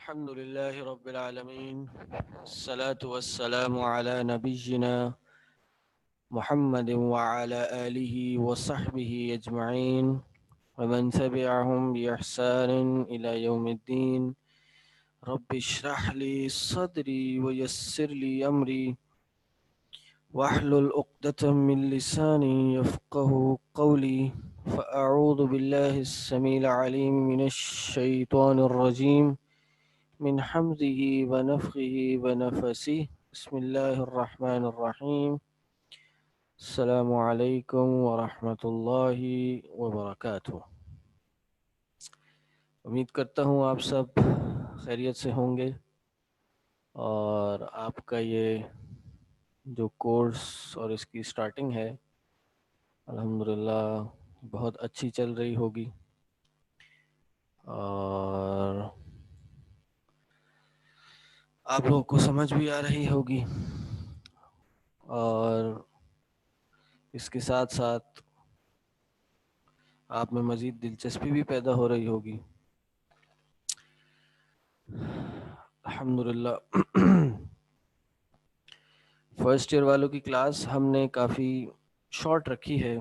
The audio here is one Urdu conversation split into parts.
الحمد لله رب العالمين، الصلاة والسلام على نبينا محمد وعلى آله وصحبه أجمعين ومن تبعهم بإحسان إلى يوم الدين. رب اشرح لي صدري ويسر لي أمري واحلل عقدة من لساني يفقه قولي. فأعوذ بالله السميع العليم من الشيطان الرجيم من حمده ونفخه ونفسه. بسم الله الرحمن الرحيم. السلام علیکم ورحمۃ اللہ وبرکاتہ. امید کرتا ہوں آپ سب خیریت سے ہوں گے اور آپ کا یہ جو کورس اور اس کی سٹارٹنگ ہے الحمدللہ بہت اچھی چل رہی ہوگی اور آپ لوگوں کو سمجھ بھی آ رہی ہوگی اور اس کے ساتھ ساتھ آپ میں مزید دلچسپی بھی پیدا ہو رہی ہوگی. الحمدللہ فرسٹ ایئر والوں کی کلاس ہم نے کافی شارٹ رکھی ہے.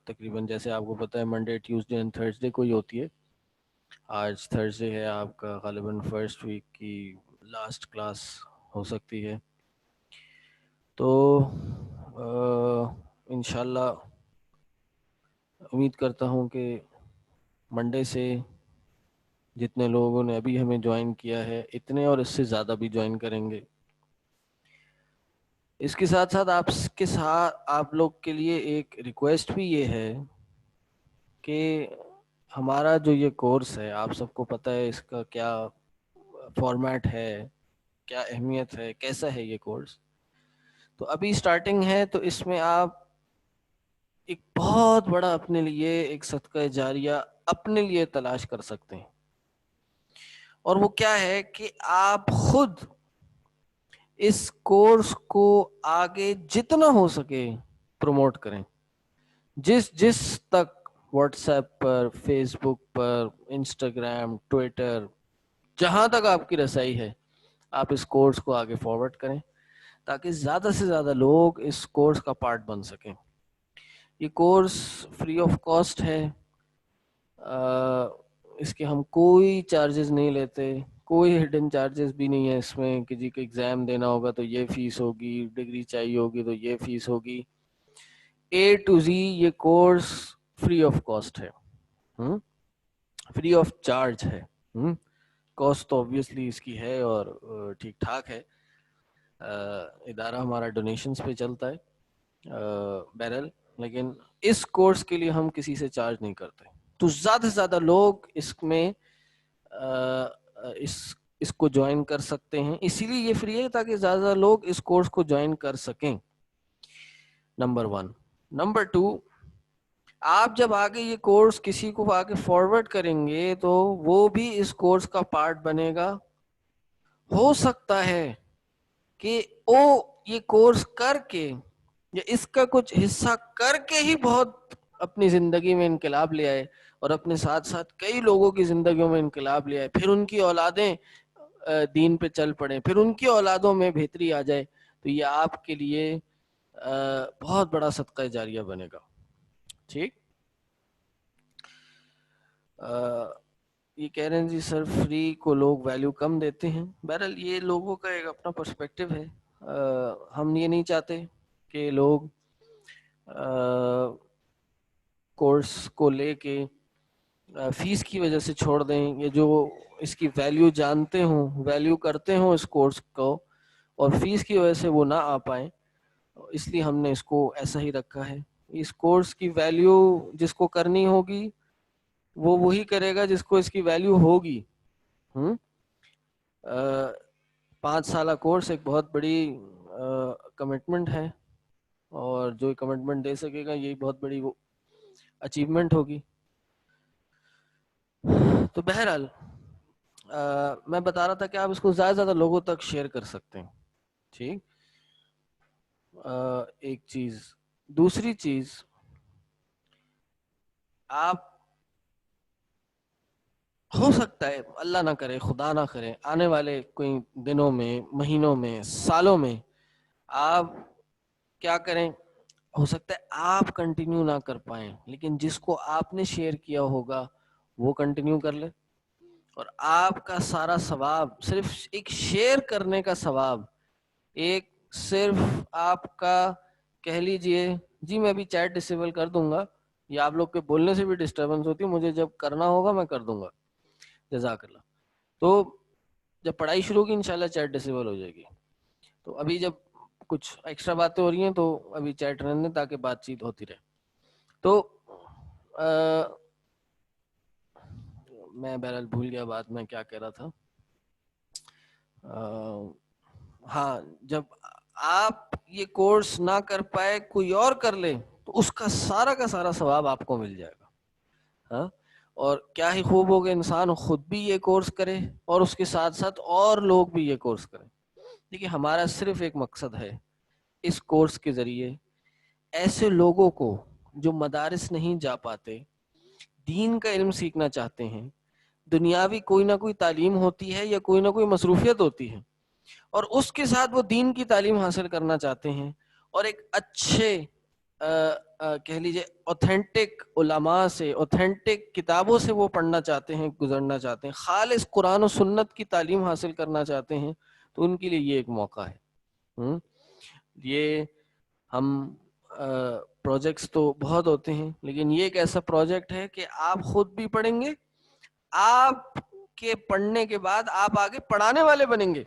تقریباً جیسے آپ کو پتہ ہے منڈے ٹیوزڈے اینڈ تھرسڈے کو ہی ہوتی ہے. آج تھرسڈے ہے آپ کا، غالباً فرسٹ ویک کی لاسٹ کلاس ہو سکتی ہے. تو انشاءاللہ امید کرتا ہوں کہ منڈے سے جتنے لوگوں نے ابھی ہمیں جوائن کیا ہے اتنے اور اس سے زیادہ بھی جوائن کریں گے. اس کے ساتھ ساتھ آپ لوگ کے لیے ایک ریکویسٹ بھی یہ ہے کہ ہمارا جو یہ کورس ہے آپ سب کو پتہ ہے اس کا کیا فارمیٹ ہے، کیا اہمیت ہے، کیسا ہے یہ کورس. تو ابھی سٹارٹنگ ہے تو اس میں آپ ایک بہت بڑا اپنے لیے ایک صدقہ جاریہ اپنے لیے تلاش کر سکتے ہیں، اور وہ کیا ہے کہ آپ خود اس کورس کو آگے جتنا ہو سکے پروموٹ کریں. جس تک واٹس ایپ پر، فیس بک پر، انسٹاگرام، ٹویٹر، جہاں تک آپ کی رسائی ہے آپ اس کورس کو آگے فارورڈ کریں تاکہ زیادہ سے زیادہ لوگ اس کورس کا پارٹ بن سکیں. یہ کورس فری آف کاسٹ ہے، اس کے ہم کوئی چارجز نہیں لیتے، کوئی ہڈن چارجز بھی نہیں ہے اس میں کہ جی کو ایگزام دینا ہوگا تو یہ فیس ہوگی، ڈگری چاہیے ہوگی تو یہ فیس ہوگی. اے ٹو زی یہ کورس فری آف کاسٹ ہے، فری آف چارج ہے. کاسٹ تو obviously اس کی ہے اور ٹھیک ٹھاک ہے. ادارہ ہمارا ڈونیشنز پہ چلتا ہے بہرحال، لیکن اس کورس کے لیے ہم کسی سے چارج نہیں کرتے. تو زیادہ سے زیادہ لوگ اس میں اس کو جوائن کر سکتے ہیں، اسی لیے یہ فری ہے تاکہ زیادہ سے زیادہ لوگ اس کورس کو جوائن کر سکیں. نمبر 1. نمبر 2، آپ جب آگے یہ کورس کسی کو آگے فارورڈ کریں گے تو وہ بھی اس کورس کا پارٹ بنے گا. ہو سکتا ہے کہ وہ یہ کورس کر کے یا اس کا کچھ حصہ کر کے ہی بہت اپنی زندگی میں انقلاب لے آئے اور اپنے ساتھ ساتھ کئی لوگوں کی زندگیوں میں انقلاب لے آئے، پھر ان کی اولادیں دین پہ چل پڑیں، پھر ان کی اولادوں میں بہتری آ جائے. تو یہ آپ کے لیے بہت بڑا صدقہ جاریہ بنے گا. ٹھیک. یہ کہہ رہے ہیں جی سر فری کو لوگ ویلیو کم دیتے ہیں. بہرحال یہ لوگوں کا ایک اپنا پرسپیکٹیو ہے. ہم یہ نہیں چاہتے کہ لوگ کورس کو لے کے فیس کی وجہ سے چھوڑ دیں، یا جو اس کی ویلیو جانتے ہوں، ویلیو کرتے ہوں اس کورس کو، اور فیس کی وجہ سے وہ نہ آ پائیں. اس لیے ہم نے اس کو ایسا ہی رکھا ہے. اس کورس کی ویلیو جس کو کرنی ہوگی وہ وہی کرے گا جس کو اس کی ویلیو ہوگی. 5 سالہ کورس ایک بہت بڑی کمٹمنٹ ہے، اور جو کمٹمنٹ دے سکے گا یہی بہت بڑی وہ اچیومنٹ ہوگی. تو بہرحال میں بتا رہا تھا کہ آپ اس کو زیادہ سے زیادہ لوگوں تک شیئر کر سکتے ہیں. ٹھیک. ایک چیز. دوسری چیز، آپ ہو سکتا ہے اللہ نہ کرے خدا نہ کرے آنے والے کوئی دنوں میں مہینوں میں سالوں میں آپ کیا کریں، ہو سکتا ہے آپ کنٹینیو نہ کر پائیں لیکن جس کو آپ نے شیئر کیا ہوگا وہ کنٹینیو کر لے، اور آپ کا سارا ثواب صرف ایک شیئر کرنے کا ثواب، ایک صرف آپ کا کہہ لیجئے جی میں ابھی چیٹ ڈسیبل کر دوں گا، یا آپ لوگ کے بولنے سے بھی ڈسٹربنس ہوتی ہے، مجھے جب کرنا ہوگا میں کر دوں گا، جزاک اللہ. تو جب پڑھائی شروع ہوگی انشاءاللہ چیٹ ڈسیبل ہو جائے گی. تو ابھی جب کچھ ایکسٹرا باتیں ہو رہی ہیں تو ابھی چیٹ رہنے دیں تاکہ بات چیت ہوتی رہے. تو میں بہرحال بھول گیا بات میں کیا کہہ رہا تھا. ہاں، جب آپ یہ کورس نہ کر پائے کوئی اور کر لے تو اس کا سارا ثواب آپ کو مل جائے گا. ہاں، اور کیا ہی خوب ہوگا انسان خود بھی یہ کورس کرے اور اس کے ساتھ ساتھ اور لوگ بھی یہ کورس کریں. دیکھیے ہمارا صرف ایک مقصد ہے اس کورس کے ذریعے ایسے لوگوں کو جو مدارس نہیں جا پاتے، دین کا علم سیکھنا چاہتے ہیں، دنیاوی کوئی نہ کوئی تعلیم ہوتی ہے یا کوئی نہ کوئی مصروفیت ہوتی ہے اور اس کے ساتھ وہ دین کی تعلیم حاصل کرنا چاہتے ہیں اور ایک اچھے کہہ لیجیے اوتھینٹک علماء سے، اوتھینٹک کتابوں سے وہ پڑھنا چاہتے ہیں، گزرنا چاہتے ہیں، خالص قرآن و سنت کی تعلیم حاصل کرنا چاہتے ہیں، تو ان کے لیے یہ ایک موقع ہے. یہ ہم پروجیکٹس تو بہت ہوتے ہیں لیکن یہ ایک ایسا پروجیکٹ ہے کہ آپ خود بھی پڑھیں گے، آپ کے پڑھنے کے بعد آپ آگے پڑھانے والے بنیں گے.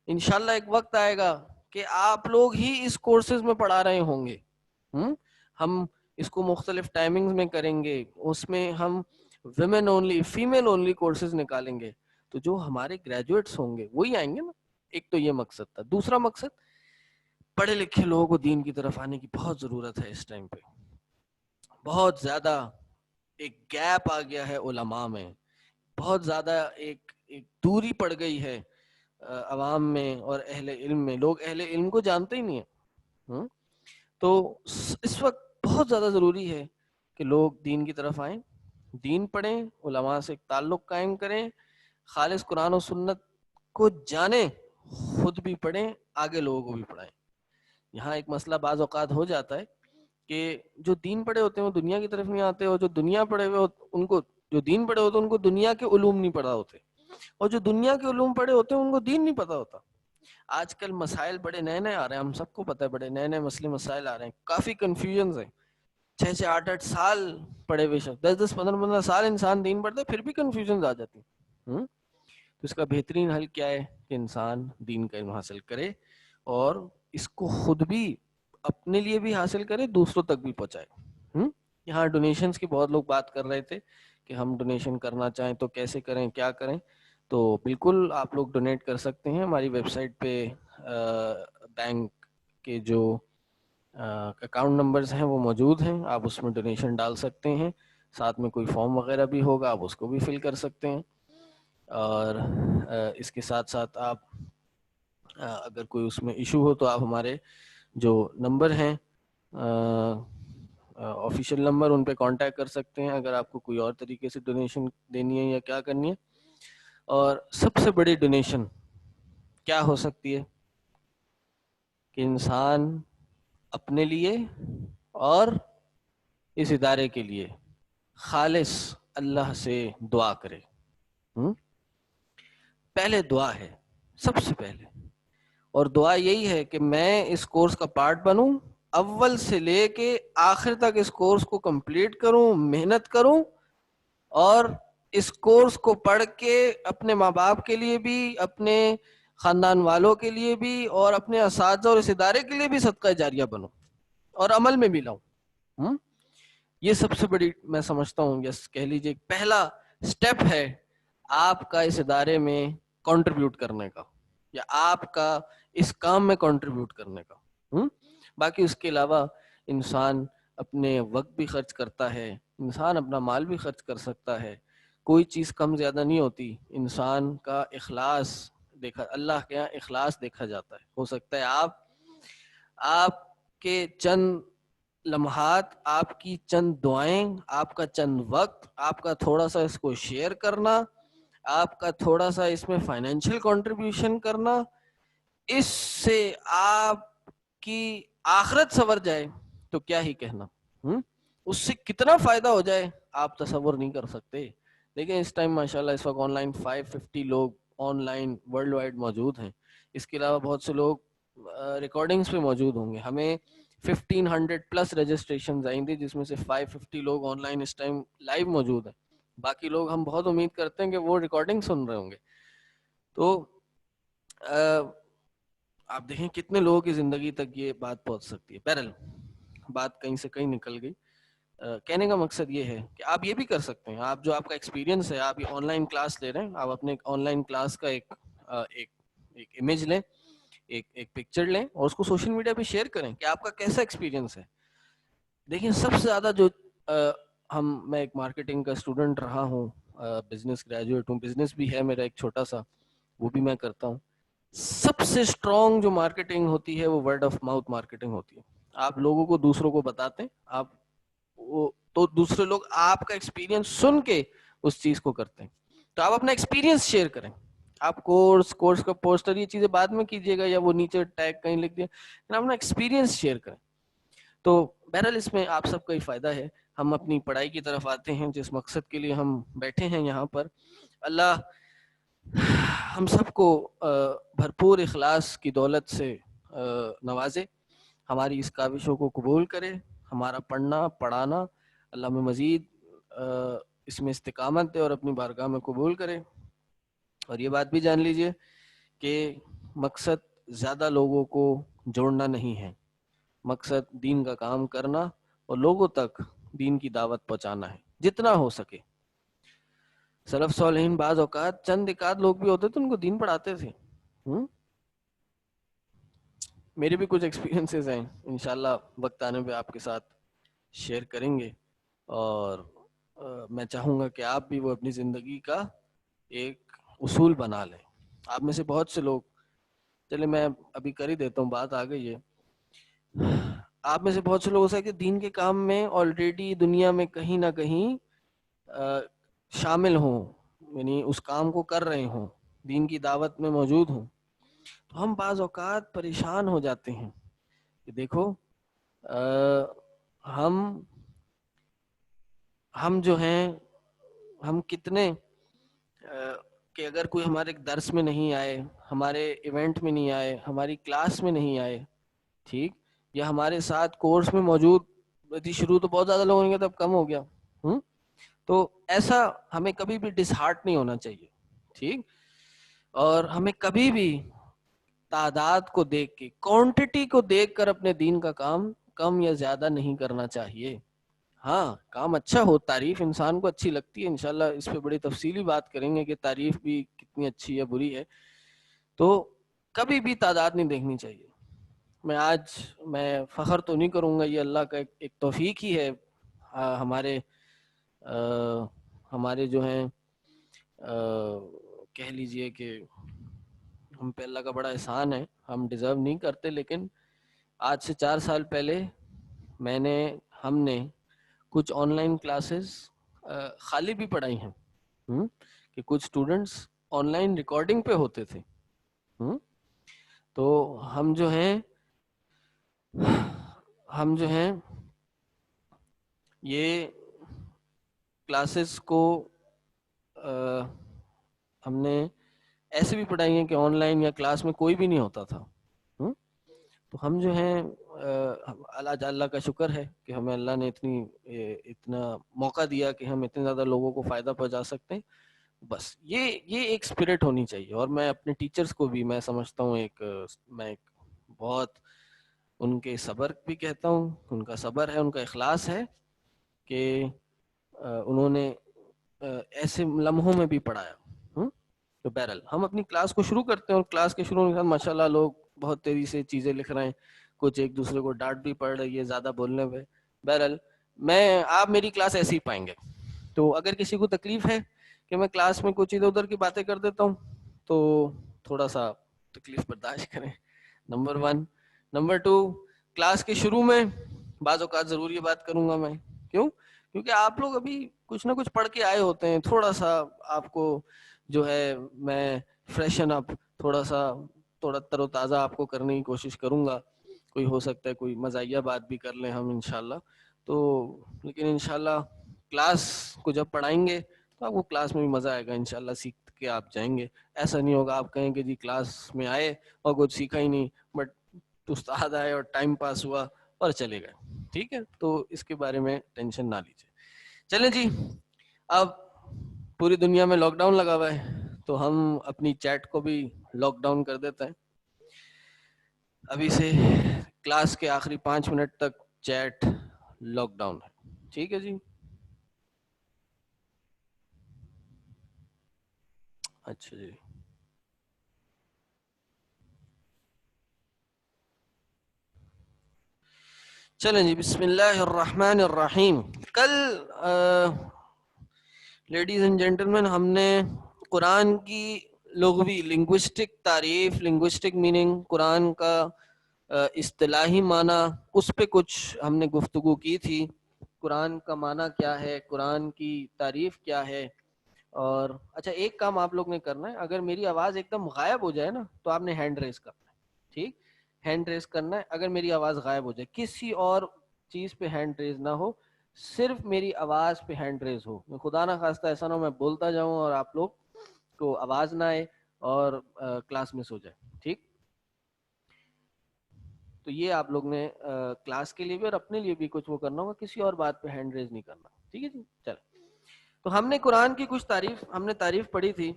انشاءاللہ ایک وقت آئے گا کہ آپ لوگ ہی اس کورسز میں پڑھا رہے ہوں گے. ہم اس کو مختلف ٹائمنگز میں کریں گے، اس میں ہم women only, female only courses نکالیں گے، تو جو ہمارے گریجویٹس ہوں گے وہی آئیں گے نا. ایک تو یہ مقصد تھا. دوسرا مقصد، پڑھے لکھے لوگوں کو دین کی طرف آنے کی بہت ضرورت ہے. اس ٹائم پہ بہت زیادہ ایک گیپ آ گیا ہے علماء میں، بہت زیادہ ایک دوری پڑ گئی ہے عوام میں اور اہل علم میں. لوگ اہل علم کو جانتے ہی نہیں ہیں. تو اس وقت بہت زیادہ ضروری ہے کہ لوگ دین کی طرف آئیں، دین پڑھیں، علماء سے ایک تعلق قائم کریں، خالص قرآن و سنت کو جانیں، خود بھی پڑھیں، آگے لوگوں کو بھی پڑھائیں. یہاں ایک مسئلہ بعض اوقات ہو جاتا ہے کہ جو دین پڑھے ہوتے ہیں وہ دنیا کی طرف نہیں آتے، اور جو دنیا پڑھے ہوئے ان کو، جو دین پڑھے ہوتے ہیں ان کو دنیا کے علوم نہیں پڑھا ہوتے، اور جو دنیا کے علوم پڑھے ہوتے ہیں ان کو دین نہیں پتا ہوتا. آج کل مسائل بڑے نئے نئے آ رہے ہیں، ہم سب کو پتہ ہے، بڑے نئے نئے مسائل آ رہے ہیں، کافی کنفیوژنز ہیں. 6 8 سال پڑھے ہوئے شخص، 10 10 15 15 سال انسان دین پڑھتے پھر بھی کنفیوژنز آ جاتی ہیں. تو اس کا بہترین حل کیا ہے کہ انسان دین کا علم حاصل کرے اور اس کو خود بھی اپنے لیے بھی حاصل کرے، دوسروں تک بھی پہنچائے. یہاں ڈونیشنز کی بہت لوگ بات کر رہے تھے کہ ہم ڈونیشن کرنا چاہیں تو کیسے کریں، کیا کریں. تو بالکل آپ لوگ ڈونیٹ کر سکتے ہیں. ہماری ویب سائٹ پہ بینک کے جو اکاؤنٹ نمبرز ہیں وہ موجود ہیں، آپ اس میں ڈونیشن ڈال سکتے ہیں. ساتھ میں کوئی فارم وغیرہ بھی ہوگا، آپ اس کو بھی فل کر سکتے ہیں. اور اس کے ساتھ ساتھ آپ اگر کوئی اس میں ایشو ہو تو آپ ہمارے جو نمبر ہیں آفیشیل نمبر، ان پہ کانٹیکٹ کر سکتے ہیں اگر آپ کو کوئی اور طریقے سے ڈونیشن دینی ہے یا کیا کرنی ہے. اور سب سے بڑی ڈونیشن کیا ہو سکتی ہے کہ انسان اپنے لیے اور اس ادارے کے لیے خالص اللہ سے دعا کرے. پہلے دعا ہے سب سے پہلے، اور دعا یہی ہے کہ میں اس کورس کا پارٹ بنوں، اول سے لے کے آخر تک اس کورس کو کمپلیٹ کروں، محنت کروں، اور اس کورس کو پڑھ کے اپنے ماں باپ کے لیے بھی، اپنے خاندان والوں کے لیے بھی، اور اپنے اساتذہ اور اس ادارے کے لیے بھی صدقہ جاریہ بنوں اور عمل میں بھی لاؤں. یہ سب سے بڑی میں سمجھتا ہوں، یس کہہ لیجیے پہلا سٹیپ ہے آپ کا اس ادارے میں کنٹریبیوٹ کرنے کا، یا آپ کا اس کام میں کنٹریبیوٹ کرنے کا. باقی اس کے علاوہ انسان اپنے وقت بھی خرچ کرتا ہے، انسان اپنا مال بھی خرچ کر سکتا ہے، کوئی چیز کم زیادہ نہیں ہوتی. انسان کا اخلاص دیکھا، اللہ کے یہاں اخلاص دیکھا جاتا ہے. ہو سکتا ہے آپ کے چند لمحات, آپ کی چند دعائیں, آپ کا چند وقت, آپ کا تھوڑا سا اس کو شیئر کرنا, آپ کا تھوڑا سا اس میں فائنینشیل کنٹریبیوشن کرنا, اس سے آپ کی آخرت سنور جائے تو کیا ہی کہنا. اس سے کتنا فائدہ ہو جائے آپ تصور نہیں کر سکتے. دیکھیں اس ٹائم ماشاءاللہ اس وقت آن لائن 550 لوگ آن لائن ورلڈ وائڈ موجود ہیں. اس کے علاوہ بہت سے لوگ ریکارڈنگز پہ موجود ہوں گے. ہمیں 1500 پلس رجسٹریشن آئیں تھی, جس میں سے 550 لوگ آن لائن اس ٹائم لائیو موجود ہیں. باقی لوگ ہم بہت امید کرتے ہیں کہ وہ ریکارڈنگ سن رہے ہوں گے. تو آپ دیکھیں کتنے لوگوں کی زندگی تک یہ بات پہنچ سکتی ہے. بہرحال بات کہیں سے کہیں نکل گئی. کہنے کا مقصد یہ ہے کہ آپ یہ بھی کر سکتے ہیں. آپ جو آپ کا ایکسپیرینس ہے, آپ یہ آن لائن کلاس لے رہے ہیں, آپ اپنے آن لائن کلاس کا ایک امیج لیں, ایک پکچر لیں اور اس کو سوشل میڈیا پہ شیئر کریں کہ آپ کا کیسا ایکسپیرینس ہے. دیکھیں سب سے زیادہ جو میں ایک مارکیٹنگ کا اسٹوڈنٹ رہا ہوں, بزنس گریجویٹ ہوں, بزنس بھی ہے میرا ایک چھوٹا سا, وہ بھی میں کرتا ہوں. سب سے اسٹرانگ جو مارکیٹنگ ہوتی ہے وہ ورڈ آف ماؤتھ مارکیٹنگ ہوتی ہے. آپ لوگوں کو دوسروں کو بتاتے ہیں, آپ تو دوسرے لوگ آپ کا ایکسپیرینس سن کے اس چیز کو کرتے ہیں. تو آپ اپنا ایکسپیرینس شیئر کریں. آپ کورس کا پوسٹر یہ چیزیں بعد میں کیجیے گا یا وہ نیچے ٹیگ کہیں لکھ دیا, اپنا ایکسپیرینس شیئر کریں. تو بہرحال اس میں آپ سب کا ہی فائدہ ہے. ہم اپنی پڑھائی کی طرف آتے ہیں, جس مقصد کے لیے ہم بیٹھے ہیں یہاں پر. اللہ ہم سب کو بھرپور اخلاص کی دولت سے نوازے, ہماری اس کاوشوں کو قبول کرے. ہمارا پڑھنا پڑھانا اللہ میں مزید اس میں استقامت دے اور اپنی بارگاہ میں قبول کرے. اور یہ بات بھی جان لیجئے کہ مقصد زیادہ لوگوں کو جوڑنا نہیں ہے, مقصد دین کا کام کرنا اور لوگوں تک دین کی دعوت پہنچانا ہے جتنا ہو سکے. سلف صالحین بعض اوقات چند ایک آدھ لوگ بھی ہوتے تھے, ان کو دین پڑھاتے تھے. میرے بھی کچھ ایکسپیرینسز ہیں, انشاءاللہ وقت آنے پہ آپ کے ساتھ شیئر کریں گے. اور میں چاہوں گا کہ آپ بھی وہ اپنی زندگی کا ایک اصول بنا لیں. آپ میں سے بہت سے لوگ, چلے میں ابھی کر ہی دیتا ہوں, بات آ گئی ہے. آپ میں سے بہت سے لوگ ہو سکتے دین کے کام میں آلریڈی دنیا میں کہیں نہ کہیں شامل ہوں, یعنی اس کام کو کر رہے ہوں, دین کی دعوت میں موجود ہوں. تو ہم بعض اوقات پریشان ہو جاتے ہیں کہ دیکھو ہم جو ہیں, ہم کتنے کہ اگر کوئی ہمارے درس میں نہیں آئے, ہمارے ایونٹ میں نہیں آئے, ہماری کلاس میں نہیں آئے, ٹھیک, یا ہمارے ساتھ کورس میں موجود, شروع تو بہت زیادہ لوگ ہوں گے تب کم ہو گیا, تو ایسا ہمیں کبھی بھی ڈس ہارٹ نہیں ہونا چاہیے, ٹھیک. اور ہمیں کبھی بھی تعداد کو دیکھ کے, کوانٹٹی کو دیکھ کر اپنے دین کا کام کم یا زیادہ نہیں کرنا چاہیے. ہاں کام اچھا ہو, تعریف انسان کو اچھی لگتی ہے, انشاءاللہ اس پہ بڑی تفصیلی بات کریں گے کہ تعریف بھی کتنی اچھی یا بری ہے. تو کبھی بھی تعداد نہیں دیکھنی چاہیے. میں فخر تو نہیں کروں گا, یہ اللہ کا ایک توفیق ہی ہے. ہمارے جو ہیں کہہ لیجئے کہ ہم پہ اللہ کا بڑا احسان ہے, ہم ڈیزرو نہیں کرتے. لیکن آج سے 4 سال پہلے ہم نے کچھ آن لائن کلاسز خالی بھی پڑھائی ہیں کہ کچھ اسٹوڈنٹس آن لائن ریکارڈنگ پہ ہوتے تھے. تو ہم جو ہیں یہ کلاسز کو ہم نے ایسے بھی پڑھائی ہیں کہ آن لائن یا کلاس میں کوئی بھی نہیں ہوتا تھا. تو ہم جو ہیں اللہ کا شکر ہے کہ ہمیں اللہ نے اتنا موقع دیا کہ ہم اتنے زیادہ لوگوں کو فائدہ پہنچا سکتے ہیں. بس یہ ایک اسپرٹ ہونی چاہیے. اور میں اپنے ٹیچرز کو بھی میں سمجھتا ہوں میں ایک بہت ان کے صبر بھی کہتا ہوں, ان کا صبر ہے, ان کا اخلاص ہے کہ انہوں نے ایسے لمحوں میں بھی پڑھایا. تو بہرحال ہم اپنی کلاس کو شروع کرتے ہیں, اور کلاس کے شروع میں ماشاءاللہ لوگ بہت تیزی سے چیزیں لکھ رہے ہیں, کچھ ایک دوسرے کو ڈانٹ بھی پڑ رہی ہے زیادہ بولنے پہ. بہرحال آپ میری کلاس ایسے ہی پائیں گے. تو اگر کسی کو تکلیف ہے کہ میں کلاس میں کچھ ادھر ادھر کی باتیں کر دیتا ہوں تو تھوڑا سا تکلیف برداشت کریں, نمبر 1. نمبر 2, کلاس کے شروع میں بعض اوقات ضرور یہ بات کروں گا میں. کیوں؟ کیونکہ آپ لوگ ابھی کچھ نہ کچھ پڑھ کے آئے ہوتے ہیں. تھوڑا سا آپ کو جو ہے میں فریشن اپ، تھوڑا تر و تازہ آپ کو کرنے کی کوشش کروں گا. کوئی ہو سکتا ہے کوئی مزاحیہ بات بھی کر لیں ہم انشاءاللہ. تو لیکن انشاءاللہ کلاس کو جب پڑھائیں گے تو آپ کو کلاس میں بھی مزہ آئے گا انشاءاللہ. سیکھ کے آپ جائیں گے. ایسا نہیں ہوگا آپ کہیں کہ جی کلاس میں آئے اور کچھ سیکھا ہی نہیں، بٹ استاد آئے اور ٹائم پاس ہوا اور چلے گئے. ٹھیک ہے، تو اس کے بارے میں ٹینشن نہ لیجیے. چلیں جی، اب پوری دنیا میں لاک ڈاؤن لگا ہوا ہے تو ہم اپنی چیٹ کو بھی لاک ڈاؤن کر دیتے ہیں. ابھی سے کلاس کے آخری 5 منٹ تک چیٹ لاک ڈاؤن ہے. ٹھیک ہے جی. اچھا جی. چلیں جی، بسم اللہ الرحمن الرحیم. کل لیڈیز اینڈ جینٹلمین ہم نے قرآن کی لغوی لنگوسٹک تعریف، لنگوسٹک میننگ، قرآن کا اصطلاحی معنی، اس پہ کچھ ہم نے گفتگو کی تھی. قرآن کا معنی کیا ہے، قرآن کی تعریف کیا ہے. اور اچھا ایک کام آپ لوگ نے کرنا ہے، اگر میری آواز ایک دم غائب ہو جائے نا تو آپ نے ہینڈ ریز کرنا ہے. ٹھیک، ہینڈ ریز کرنا ہے. اگر میری آواز غائب ہو جائے، کسی اور چیز پہ ہینڈ ریز نہ ہو، صرف میری آواز پہ ہینڈ ریز ہو. خدا نہ خواستہ ایسا نہ ہو میں بولتا جاؤں اور آپ لوگ کو آواز نہ آئے اور کلاس مس ہو جائے. ٹھیک، تو یہ آپ لوگ نے کلاس کے لیے بھی اور اپنے لیے بھی کچھ وہ کرنا ہوگا. کسی اور بات پہ ہینڈ ریز نہیں کرنا. ٹھیک ہے جی. چل، تو ہم نے قرآن کی کچھ تعریف پڑھی تھی،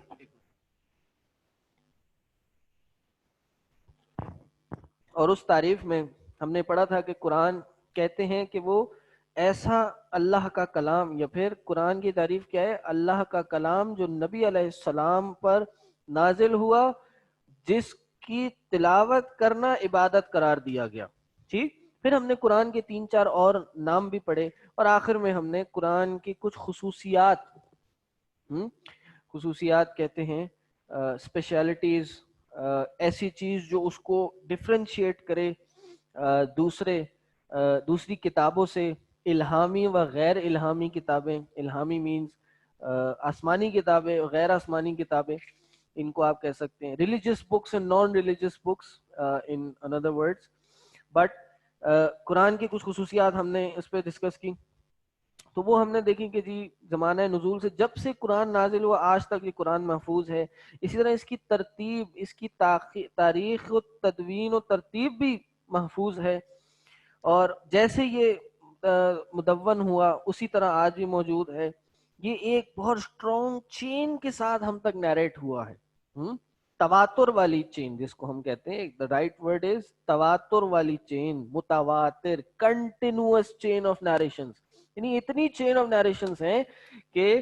اور اس تعریف میں ہم نے پڑھا تھا کہ قرآن کہتے ہیں کہ وہ ایسا اللہ کا کلام، یا پھر قرآن کی تعریف کیا ہے، اللہ کا کلام جو نبی علیہ السلام پر نازل ہوا، جس کی تلاوت کرنا عبادت قرار دیا گیا. ٹھیک، پھر ہم نے قرآن کے 3 4 اور نام بھی پڑھے، اور آخر میں ہم نے قرآن کی کچھ خصوصیات کہتے ہیں اسپیشلٹیز، ایسی چیز جو اس کو ڈفرینشیٹ کرے دوسری کتابوں سے. الہامی و غیر الہامی کتابیں، الہامی مینز آسمانی کتابیں، غیر آسمانی کتابیں، ان کو آپ کہہ سکتے ہیں religious books and non religious books in other words. But Quran کی کچھ خصوصیات ہم نے اس پہ ڈسکس کی. تو وہ ہم نے دیکھی کہ جی زمانہ نزول سے جب سے قرآن نازل ہوا آج تک یہ قرآن محفوظ ہے. اسی طرح اس کی ترتیب، اس کی تاریخ و تدوین و ترتیب بھی محفوظ ہے، اور جیسے یہ مدون ہوا اسی طرح آج بھی موجود ہے. یہ ایک بہت اسٹرانگ چین کے ساتھ ہم تک نیریٹ ہوا ہے. تواتر والی چین جس کو ہم کہتے ہیں، the right word is تواتر والی چین، متواتر کنٹینوس چین آف نیریشنز. یعنی اتنی چین آف نیریشنز ہیں کہ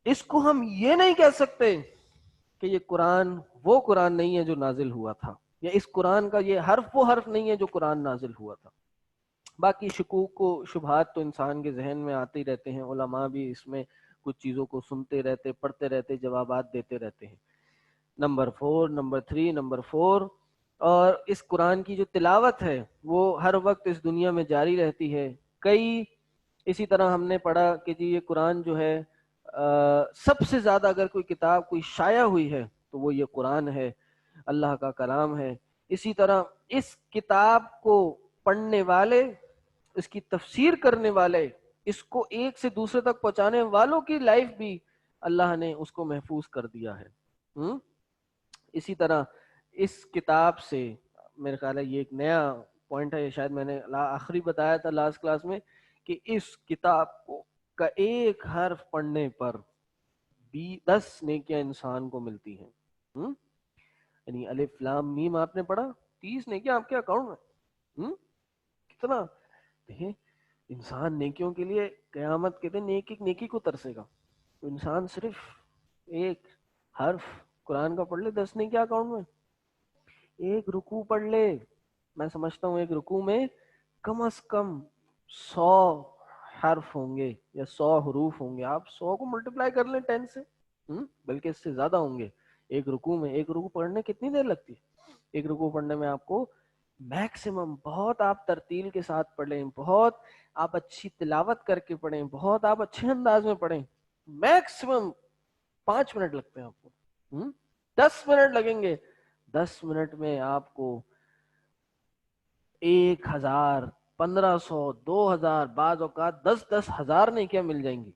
اس کو ہم یہ نہیں کہہ سکتے کہ یہ قرآن وہ قرآن نہیں ہے جو نازل ہوا تھا، یا اس قرآن کا یہ حرف وہ حرف نہیں ہے جو قرآن نازل ہوا تھا. باقی شکوک و شبہات تو انسان کے ذہن میں آتے ہی رہتے ہیں. علماء بھی اس میں کچھ چیزوں کو سنتے رہتے، پڑھتے رہتے، جوابات دیتے رہتے ہیں. نمبر 3 نمبر 4، اور اس قرآن کی جو تلاوت ہے وہ ہر وقت اس دنیا میں جاری رہتی ہے. اسی طرح ہم نے پڑھا کہ جی یہ قرآن جو ہے سب سے زیادہ اگر کوئی کتاب کوئی شائع ہوئی ہے تو وہ یہ قرآن ہے، اللہ کا کلام ہے. اسی طرح اس کتاب کو پڑھنے والے، اس کی تفسیر کرنے والے، اس کو ایک سے دوسرے تک پہنچانے والوں کی لائف بھی اللہ نے اس کو محفوظ کر دیا ہے. اسی طرح اس کتاب سے میرے خیال ہے یہ ایک نیا پوائنٹ ہے، شاید میں نے آخری بتایا تھا لاسٹ کلاس میں، کہ اس کتاب کا ایک حرف پڑھنے پر 10 نیکیاں انسان کو ملتی ہیں. یعنی الف لام میم آپ نے پڑھا، 30 نیکیاں آپ کے اکاؤنٹ میں. کتنا دیکھیں، انسان نیکیوں کے لیے قیامت کے دن ایک ایک نیکی کو ترسے گا. تو انسان صرف ایک حرف قرآن کا پڑھ لے، 10 نیکیاں اکاؤنٹ میں. ایک رکوع پڑھ لے، میں سمجھتا ہوں ایک رکوع میں کم از کم 100 حرف ہوں گے یا 100 حروف ہوں گے. آپ 100 کو ملٹیپلائی کر لیں 10 سے، بلکہ اس سے زیادہ ہوں گے. ایک رکوع میں، ایک رکوع پڑھنے کتنی دیر لگتی ہے؟ ایک رکوع پڑھنے میں آپ کو میکسیمم بہت آپ ترتیل کے ساتھ پڑھیں، بہت آپ اچھی تلاوت کر کے پڑھیں، بہت آپ اچھے انداز میں پڑھیں، میکسیمم 5 منٹ لگتے ہیں آپ کو، 10 منٹ لگیں گے، 10 منٹ میں آپ کو 1,000، 1,500، 2,000، بعض اوقات 10,000 نہیں کیا مل جائیں گی۔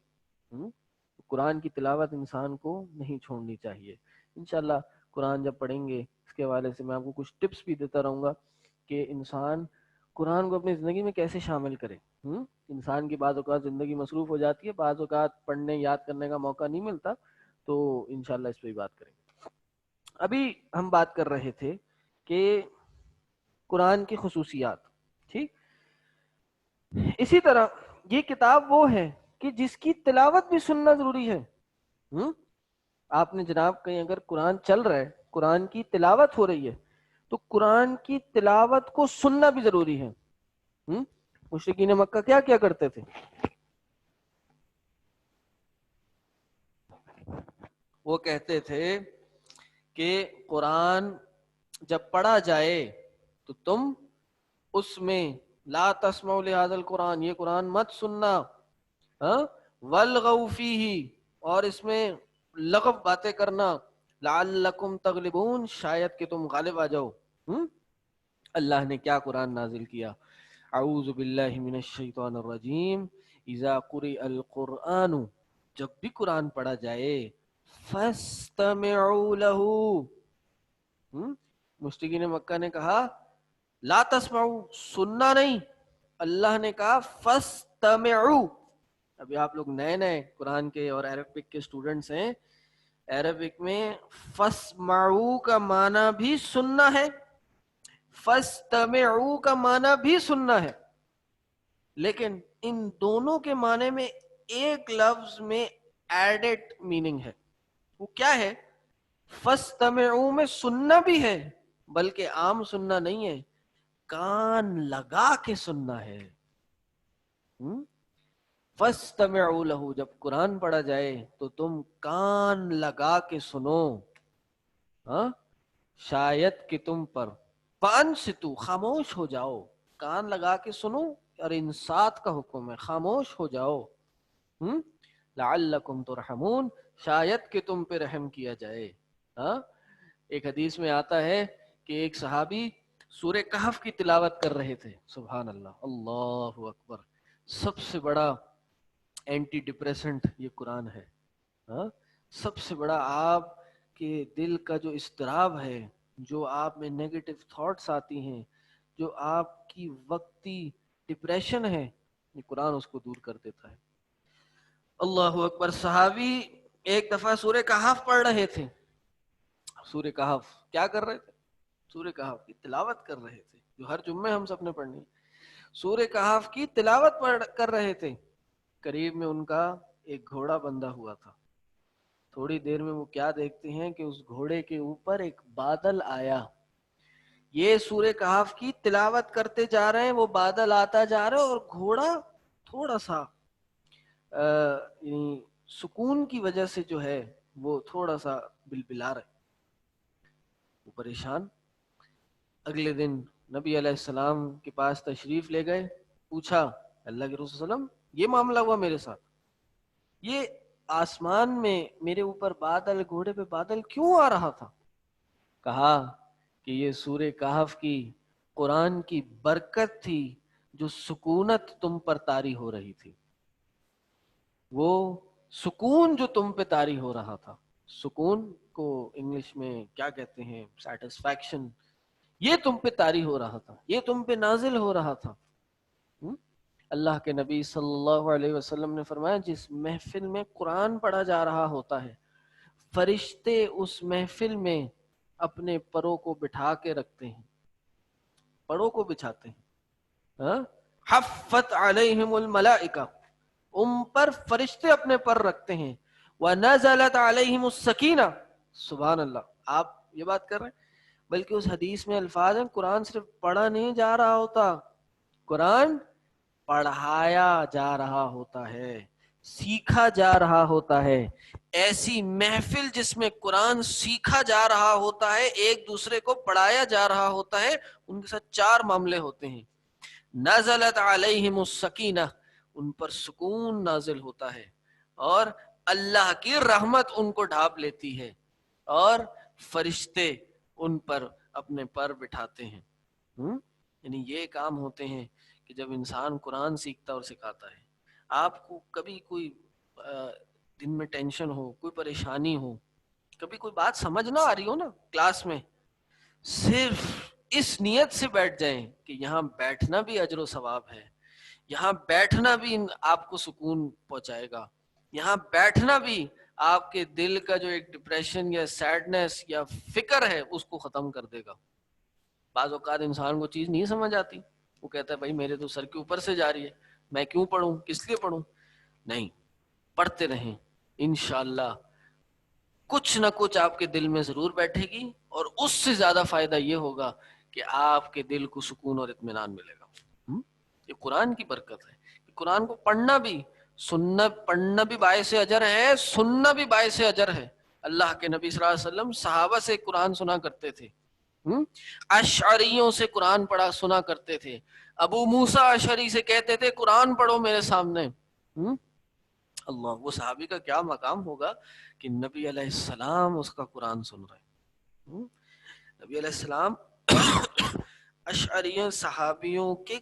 قرآن کی تلاوت انسان کو نہیں چھوڑنی چاہیے۔ انشاءاللہ قرآن جب پڑھیں گے اس کے حوالے سے میں آپ کو کچھ ٹپس بھی دیتا رہوں گا کہ انسان قرآن کو اپنی زندگی میں کیسے شامل کرے۔ انسان کی بعض اوقات زندگی مصروف ہو جاتی ہے، بعض اوقات پڑھنے یاد کرنے کا موقع نہیں ملتا، تو انشاءاللہ اس پہ بھی بات کریں گے۔ ابھی ہم بات کر رہے تھے کہ قرآن کی خصوصیات، ٹھیک، اسی طرح یہ کتاب وہ ہے کہ جس کی تلاوت بھی سننا ضروری ہے۔ آپ نے جناب کہیں اگر قرآن چل رہا ہے، قرآن کی تلاوت ہو رہی ہے، تو قرآن کی تلاوت کو سننا بھی ضروری ہے۔ مشرکین مکہ کیا کیا کرتے تھے؟ وہ کہتے تھے کہ قرآن جب پڑھا جائے تو تم اس میں لا تسمعوا لهذا القرآن، یہ قرآن مت سننا، والغوا فیہ، اور اس میں لغو باتیں کرنا، لعلکم تغلبون، شاید کہ تم غالب آ جاؤ۔ اللہ نے کیا قرآن نازل کیا؟ اعوذ باللہ من الشیطان الرجیم، اذا قرئ القرآن، جب بھی قرآن پڑھا جائے، فاستمعوا له، مشرکین مکہ نے کہا لا تسمعوا، سننا نہیں، اللہ نے کہا فاستمعوا۔ ابھی آپ لوگ نئے نئے قرآن کے اور عربک کے سٹوڈنٹس ہیں، عربک میں فاسمعوا کا معنی بھی سننا ہے، فاستمعوا کا معنی بھی سننا ہے، لیکن ان دونوں کے معنی میں ایک لفظ میں ایڈڈ میننگ ہے۔ وہ کیا ہے؟ فاستمعوا میں سننا بھی ہے، بلکہ عام سننا نہیں ہے، کان لگا کے سننا ہے۔ فاستمعوا لہ، جب قرآن پڑھا جائے تو تم کان لگا کے سنو، شاید کہ تم پر فانصتوا، خاموش ہو جاؤ، کان لگا کے سنو، اور انصات کا حکم ہے، خاموش ہو جاؤ، لعلکم ترحمون، شاید کہ تم پہ رحم کیا جائے۔ ایک حدیث میں آتا ہے کہ ایک صحابی سورہ کہف کی تلاوت کر رہے تھے، سبحان اللہ، اللہ اکبر، سب سے بڑا اینٹی ڈپریسنٹ یہ قرآن ہے۔ سب سے بڑا آپ کے دل کا جو اضطراب ہے، جو آپ میں نیگیٹو تھاٹس آتی ہیں، جو آپ کی وقتی ڈپریشن ہے، یہ قرآن اس کو دور کر دیتا ہے۔ اللہ اکبر، صحابی ایک دفعہ سورہ کہف پڑھ رہے تھے، سورہ کہف کیا کر رہے تھے؟ سورہ کہف کی تلاوت کر رہے تھے، جو ہر جمعے ہم سب نے پڑھنی ہے، سورہ کہف کی تلاوت کر رہے تھے، قریب میں ان کا ایک گھوڑا بندھا ہوا تھا، تھوڑی دیر میں وہ کیا دیکھتے ہیں کہ اس گھوڑے کے اوپر ایک بادل آیا، یہ سورہ کہف کی تلاوت کرتے جا رہے ہیں، وہ بادل آتا جا رہا ہے، اور گھوڑا تھوڑا سا یعنی سکون کی وجہ سے جو ہے وہ تھوڑا سا بلبلا رہے، وہ پریشان۔ اگلے دن نبی علیہ السلام کے پاس تشریف لے گئے، پوچھا اللہ کے رسول صلی اللہ علیہ وسلم یہ معاملہ ہوا میرے ساتھ، یہ آسمان میں میرے اوپر بادل، گھوڑے پہ بادل کیوں آ رہا تھا؟ کہا کہ یہ سورہ کہف کی قرآن کی برکت تھی، جو سکونت تم پر طاری ہو رہی تھی، وہ سکون جو تم پہ طاری ہو رہا تھا، سکون کو انگلش میں کیا کہتے ہیں؟ سیٹسفیکشن، یہ تم پہ طاری ہو رہا تھا، یہ تم پہ نازل ہو رہا تھا۔ اللہ کے نبی صلی اللہ علیہ وسلم نے فرمایا جس محفل میں قرآن پڑھا جا رہا ہوتا ہے، فرشتے اس محفل میں اپنے پروں کو بٹھا کے رکھتے ہیں، پروں کو بچھاتے ہیں، حفت علیہم الملائکہ، ان پر فرشتے اپنے پر رکھتے ہیں، وَنَزَلَتْ عَلَيْهِمُ السَّكِينَةُ، سبحان اللہ، آپ یہ بات کر رہے ہیں، بلکہ اس حدیث میں الفاظ ہیں قرآن صرف پڑھا نہیں جا رہا ہوتا، قرآن پڑھایا جا رہا ہوتا ہے، سیکھا جا رہا ہوتا ہے، ایسی محفل جس میں قرآن سیکھا جا رہا ہوتا ہے، ایک دوسرے کو پڑھایا جا رہا ہوتا ہے، ان کے ساتھ 4 معاملے ہوتے ہیں. نزلت علیہم السکینہ، ان پر سکون نازل ہوتا ہے، اور اللہ کی رحمت ان کو ڈھانپ لیتی ہے، اور فرشتے ان پر اپنے پر بٹھاتے ہیں. یعنی یہ کام ہوتے ہیں کہ جب انسان قرآن سیکھتا اور سکھاتا ہے. آپ کو کبھی کوئی دن میں ٹینشن ہو، کوئی پریشانی ہو، کبھی کوئی بات سمجھ نہ آ رہی ہو نا کلاس میں، صرف اس نیت سے بیٹھ جائیں کہ یہاں بیٹھنا بھی اجر و ثواب ہے، یہاں بیٹھنا بھی آپ کو سکون پہنچائے گا، یہاں بیٹھنا بھی آپ کے دل کا جو ایک ڈپریشن یا سیڈنس یا فکر ہے اس کو ختم کر دے گا. بعض اوقات انسان کو چیز نہیں سمجھ آتی، وہ کہتا ہے بھائی میرے تو سر کے اوپر سے جا رہی ہے، میں کیوں پڑھوں، کس لیے پڑھوں. نہیں، پڑھتے رہیں، انشاءاللہ کچھ نہ کچھ آپ کے دل میں ضرور بیٹھے گی، اور اس سے زیادہ فائدہ یہ ہوگا کہ آپ کے دل کو سکون اور اطمینان ملے گا. یہ قرآن کی برکت ہے. قرآن کو پڑھنا بھی، سننا، پڑھنا بھی باعث اجر ہے، سننا بھی باعث اجر ہے. اللہ کے نبی صلی اللہ علیہ وسلم صحابہ سے قرآن سنا کرتے تھے، اشعریوں سے قرآن پڑھا سنا کرتے تھے. ابو موسیٰ اشعری سے کہتے تھے قرآن پڑھو میرے سامنے. اللہ، وہ صحابی کا کیا مقام ہوگا کہ نبی علیہ السلام اس کا قرآن سن رہے ہیں. نبی علیہ السلام اشعریوں صحابیوں کے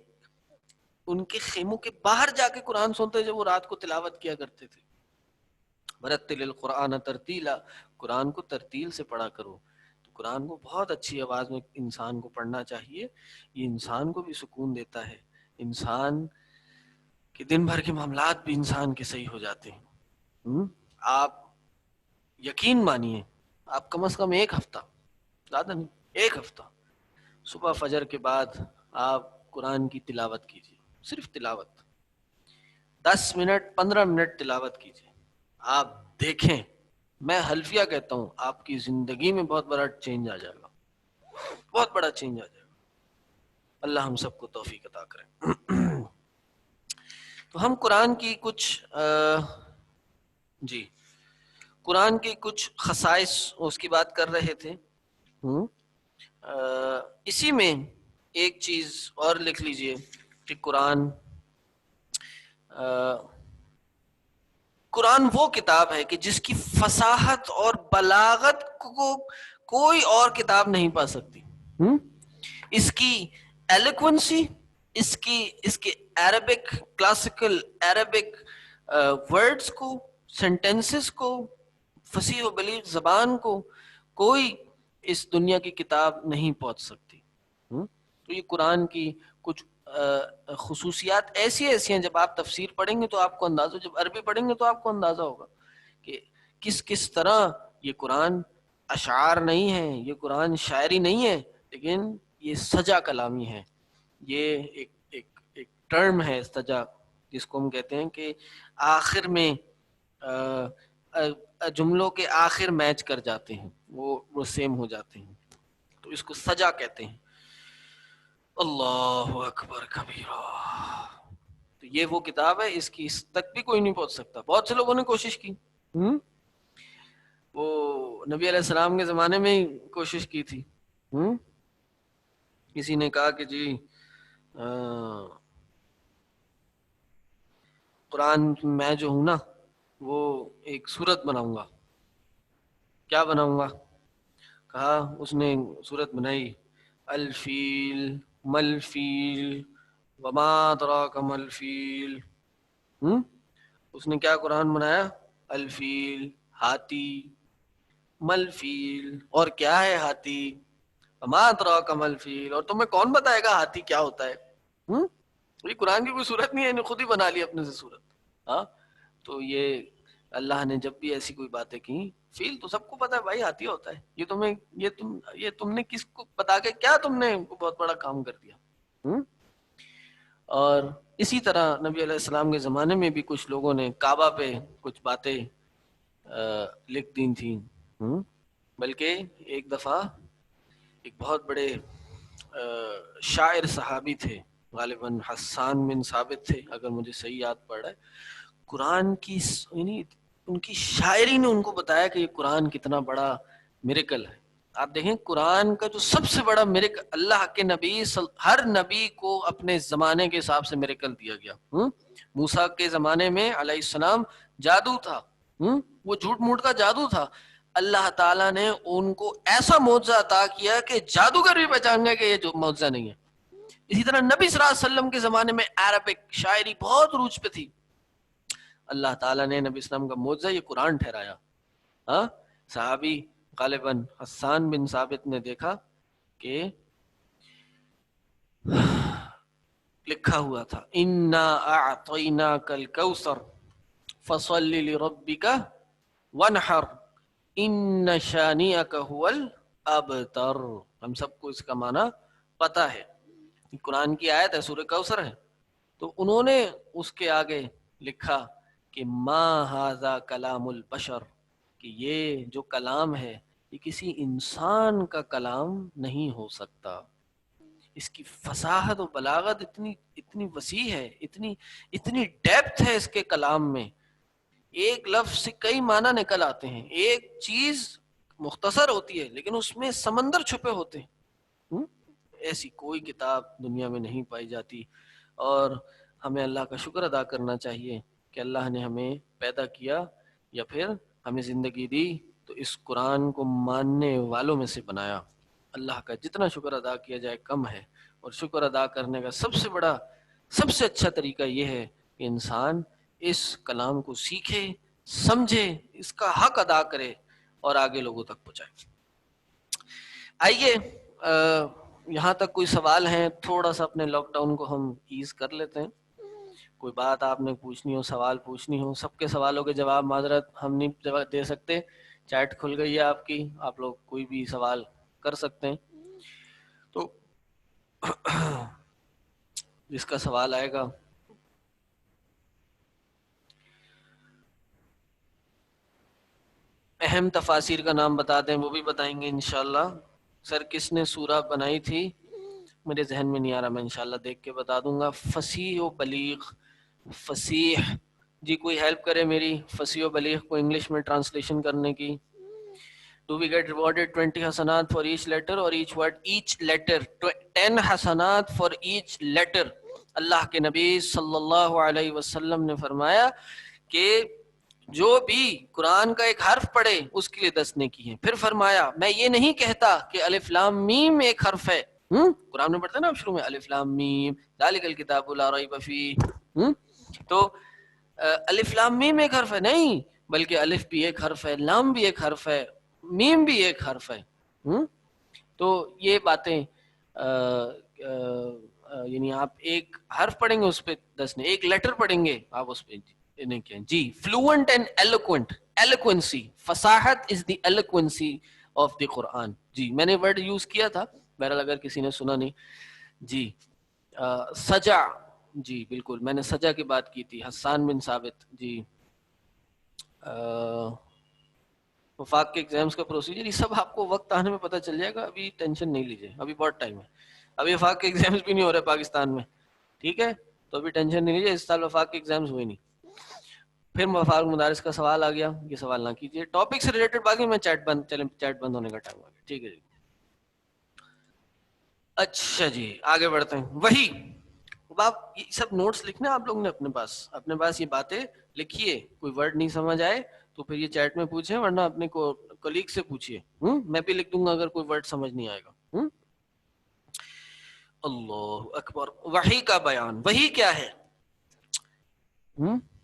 ان کے خیموں کے باہر جا کے قرآن سنتے جب وہ رات کو تلاوت کیا کرتے تھے. ورتل القرآن ترتیلا، قرآن کو ترتیل سے پڑھا کرو. تو قرآن کو بہت اچھی آواز میں انسان کو پڑھنا چاہیے. یہ انسان کو بھی سکون دیتا ہے، انسان کے دن بھر کے معاملات بھی انسان کے صحیح ہو جاتے ہیں. آپ یقین مانیے، آپ کم از کم 1 ہفتہ، زیادہ نہیں، 1 ہفتہ صبح فجر کے بعد آپ قرآن کی تلاوت کیجیے. صرف تلاوت 10 منٹ 15 منٹ تلاوت کیجیے. آپ دیکھیں، میں حلفیہ کہتا ہوں آپ کی زندگی میں بہت بڑا چینج آ جائے گا، بہت بڑا چینج آ جائے گا. اللہ ہم سب کو توفیق عطا کرے. تو ہم قرآن کی کچھ قرآن کی کچھ خصائص اس کی بات کر رہے تھے. اسی میں ایک چیز اور لکھ لیجئے کہ قرآن وہ کتاب ہے کہ جس کی فصاحت اور بلاغت کو کوئی اور کتاب نہیں پا سکتی. اس کی ایلیکوینسی، اس کے عربک، کلاسیکل عربک ورڈز کو، سینٹینسز کو، فصیح و بلیغ زبان کو کوئی اس دنیا کی کتاب نہیں پہنچ سکتی. تو یہ قرآن کی کچھ خصوصیات ایسی ہیں، جب آپ تفسیر پڑھیں گے تو آپ کو اندازہ، جب عربی پڑھیں گے تو آپ کو اندازہ ہوگا کہ کس طرح یہ قرآن اشعار نہیں ہے، یہ قرآن شاعری نہیں ہے، لیکن یہ سجا کلامی ہے. یہ ایک ٹرم ہے سجا، جس کو ہم کہتے ہیں کہ آخر میں جملوں کے آخر میچ کر جاتے ہیں، وہ سیم ہو جاتے ہیں، تو اس کو سجا کہتے ہیں. اللہ اکبر کبیرہ. تو یہ وہ کتاب ہے، اس تک بھی کوئی نہیں پہنچ سکتا. بہت سے لوگوں نے کوشش کی، وہ نبی علیہ السلام کے زمانے میں ہی کوشش کی تھی. کسی نے کہا کہ جی قرآن میں جو ہوں نا وہ ایک سورت بناؤں گا. کیا بناؤں گا؟ کہا اس نے سورت بنائی، الفیل ملفیل وما ادراک ملفیل. اس نے کیا قرآن بنایا؟ الفیل، ہاتھی، ملفیل، اور کیا ہے ہاتھی، وما ادراک ملفیل، اور تمہیں کون بتائے گا ہاتھی کیا ہوتا ہے. یہ قرآن کی کوئی صورت نہیں ہے، انہیں خود ہی بنا لی اپنے سے صورت. تو یہ اللہ نے جب بھی ایسی کوئی باتیں کی، فیل تو سب کو پتا ہے بھائی ہاتھی ہوتا ہے، یہ تم نے کس کو بتا کے کیا تم نے بہت بڑا کام کر دیا. اور اسی طرح نبی علیہ السلام کے زمانے میں بھی کچھ لوگوں نے کعبہ پہ کچھ باتیں لکھ دی تھیں. بلکہ ایک دفعہ ایک بہت بڑے شاعر صحابی تھے، غالباً حسان بن ثابت تھے اگر مجھے صحیح یاد پڑ رہا ہے. قرآن کی یعنی ان کی شاعری نے ان کو بتایا کہ یہ قرآن کتنا بڑا میریکل ہے. آپ دیکھیں قرآن کا جو سب سے بڑا میریکل، اللہ کے نبی ہر نبی کو اپنے زمانے کے حساب سے میریکل دیا گیا. موسیٰ کے زمانے میں علیہ السلام جادو تھا، وہ جھوٹ موٹ کا جادو تھا. اللہ تعالیٰ نے ان کو ایسا معجزہ عطا کیا کہ جادوگر بھی پہچان گئے کہ یہ جو معجزہ نہیں ہے. اسی طرح نبی صلی اللہ علیہ وسلم کے زمانے میں عربک شاعری بہت روج پہ تھی. اللہ تعالیٰ نے نبی اسلام کا معجزہ یہ قرآن ٹھہرایا. صحابی غالباً حسان بن ثابت نے دیکھا کہ لکھا ہوا تھا انا اعطیناک الکوثر فصل لربک وانحر ان شانئک هو الابتر. ہم سب کو اس کا معنی پتہ ہے، قرآن کی آیت ہے، سورہ کوثر ہے. تو انہوں نے اس کے آگے لکھا کہ ما ھذا کلام البشر، کہ یہ جو کلام ہے یہ کسی انسان کا کلام نہیں ہو سکتا. اس کی فصاحت و بلاغت اتنی وسیع ہے، اتنی ڈیپتھ ہے اس کے کلام میں. ایک لفظ سے کئی معنی نکل آتے ہیں. ایک چیز مختصر ہوتی ہے لیکن اس میں سمندر چھپے ہوتے ہیں. ایسی کوئی کتاب دنیا میں نہیں پائی جاتی. اور ہمیں اللہ کا شکر ادا کرنا چاہیے کہ اللہ نے ہمیں پیدا کیا یا پھر ہمیں زندگی دی تو اس قرآن کو ماننے والوں میں سے بنایا. اللہ کا جتنا شکر ادا کیا جائے کم ہے. اور شکر ادا کرنے کا سب سے اچھا طریقہ یہ ہے کہ انسان اس کلام کو سیکھے، سمجھے، اس کا حق ادا کرے اور آگے لوگوں تک پہنچائے. آئیے یہاں تک کوئی سوال ہیں؟ تھوڑا سا اپنے لاک ڈاؤن کو ہم ایز کر لیتے ہیں. کوئی بات آپ نے پوچھنی ہو، سوال پوچھنی ہو، سب کے سوالوں کے جواب معذرت ہم نہیں جواب دے سکتے. چیٹ کھل گئی ہے آپ کی، آپ لوگ کوئی بھی سوال کر سکتے ہیں. تو جس کا سوال آئے گا اہم تفاسیر کا نام بتا دیں، وہ بھی بتائیں گے انشاءاللہ. سر کس نے سورہ بنائی تھی؟ میرے ذہن میں نہیں آ رہا، میں انشاءاللہ دیکھ کے بتا دوں گا. فصیح و بلیغ، فصیح جی کوئی ہیلپ کرے میری فصیح و بلیغ کو انگلش میں ٹرانسلیشن کرنے کی. Do we get rewarded 20 Hasanat for each letter or each word? Each letter 10 Hasanat for each letter. اللہ کے نبی صلی اللہ علیہ وسلم نے فرمایا کہ جو بھی قرآن کا ایک حرف پڑھے اس کے لیے 10 نیکی ہیں. پھر فرمایا میں یہ نہیں کہتا کہ الف لام میم ایک حرف ہے. قرآن میں پڑھتے ہیں نا شروع میں الف لام میم ذالک الکتاب لا ریب فیہ، تو الف لام میم ایک حرف ہے نہیں، بلکہ الف بھی ایک حرف ہے، لام بھی ایک حرف ہے، میم بھی ایک حرف ہے. تو یہ باتیں یعنی آپ ایک حرف پڑھیں گے اس پہ 10 نے، ایک لیٹر پڑھیں گے آپ اس پہ جی. فلوئنٹ اینڈ ایلوکوینٹ، ایلوکوینسی، فصاحت از دی ایلوکوینسی آف دی قرآن. جی میں نے ورڈ یوز کیا تھا، بہرحال اگر کسی نے سنا نہیں. جی سجا، جی بالکل میں نے سجا کی بات کی تھی. حسان بن ثابت، جی وفاق کے ایگزامز کا پروسیجر یہ سب آپ کو وقت آنے میں پتہ چل جائے گا. ابھی ٹینشن نہیں لیجیے، ابھی بہت ٹائم ہے. ابھی وفاق کے ایگزامز بھی نہیں ہو رہے پاکستان میں، ٹھیک ہے؟ تو ابھی ٹینشن نہیں لیجیے، اس سال وفاق کے ایگزامز ہوئے نہیں. پھر وفاق مدارس کا سوال آ گیا، یہ سوال نہ کیجیے. ٹاپک سے ریلیٹڈ باقی میں چیٹ بند ہونے کا ٹائم آ گیا، ٹھیک ہے جی. اچھا جی آگے بڑھتے ہیں. وہی آپ یہ سب نوٹس لکھنا آپ لوگ نے اپنے پاس یہ باتیں لکھیے. کوئی ورڈ نہیں سمجھ آئے تو پھر یہ چیٹ میں پوچھیں، ورنہ اپنے کولیگ سے پوچھیے. میں بھی لکھ دوں گا اگر کوئی ورڈ سمجھ نہیں آئے گا. اللہ اکبر. وحی کا بیان، وحی کیا ہے؟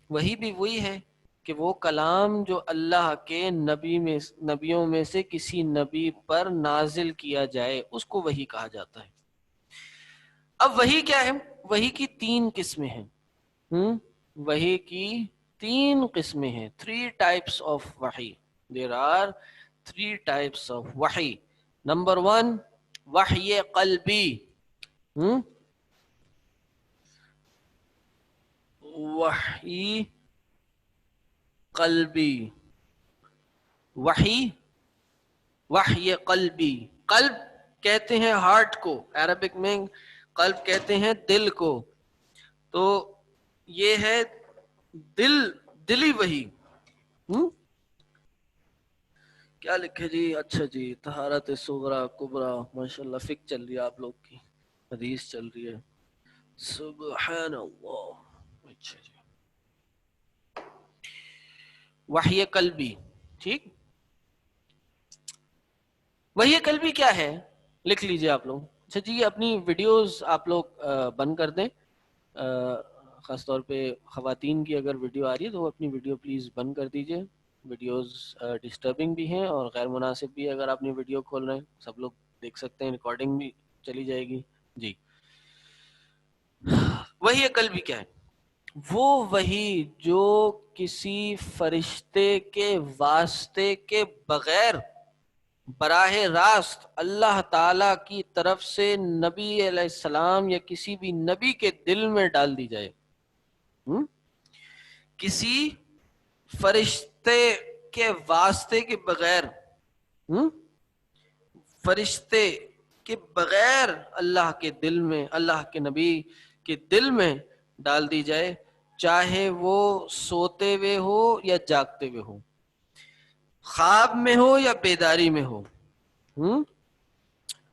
وحی بھی وہی ہے کہ وہ کلام جو اللہ کے نبیوں میں سے کسی نبی پر نازل کیا جائے اس کو وحی کہا جاتا ہے. اب وحی کیا ہے؟ وحی کی 3 قسمیں ہیں. وحی کی 3 قسمیں ہیں. 3 types of وحی. There are 3 types of وحی. نمبر 1 وحی قلبی. وحی قلبی، وحی قلبی. قلب کہتے ہیں ہارٹ کو، عربک میں قلب کہتے ہیں دل کو. تو یہ ہے دلی وحی. کیا لکھے جی؟ اچھا جی، طہارت صغرا کبرا، ماشاءاللہ فک چل رہی ہے آپ لوگ کی، حدیث چل رہی ہے، سبحان اللہ. اچھا جی، وحی قلبی، ٹھیک. وحی قلبی کیا ہے؟ لکھ لیجئے آپ لوگ. اچھا جی، اپنی ویڈیوز آپ لوگ بند کر دیں، خاص طور پہ خواتین کی اگر ویڈیو آ رہی ہے تو وہ اپنی ویڈیو پلیز بند کر دیجئے. ویڈیوز ڈسٹربنگ بھی ہیں اور غیر مناسب بھی ہے. اگر آپ نے ویڈیو کھول رہے ہیں سب لوگ دیکھ سکتے ہیں، ریکارڈنگ بھی چلی جائے گی جی. وحی قلبی کیا ہے؟ وہ وحی جو کسی فرشتے کے واسطے کے بغیر براہ راست اللہ تعالی کی طرف سے نبی علیہ السلام یا کسی بھی نبی کے دل میں ڈال دی جائے. کسی فرشتے کے واسطے کے بغیر، فرشتے کے بغیر اللہ کے دل میں، اللہ کے نبی کے دل میں ڈال دی جائے، چاہے وہ سوتے ہوئے ہو یا جاگتے ہوئے ہو، خواب میں ہو یا بیداری میں ہو.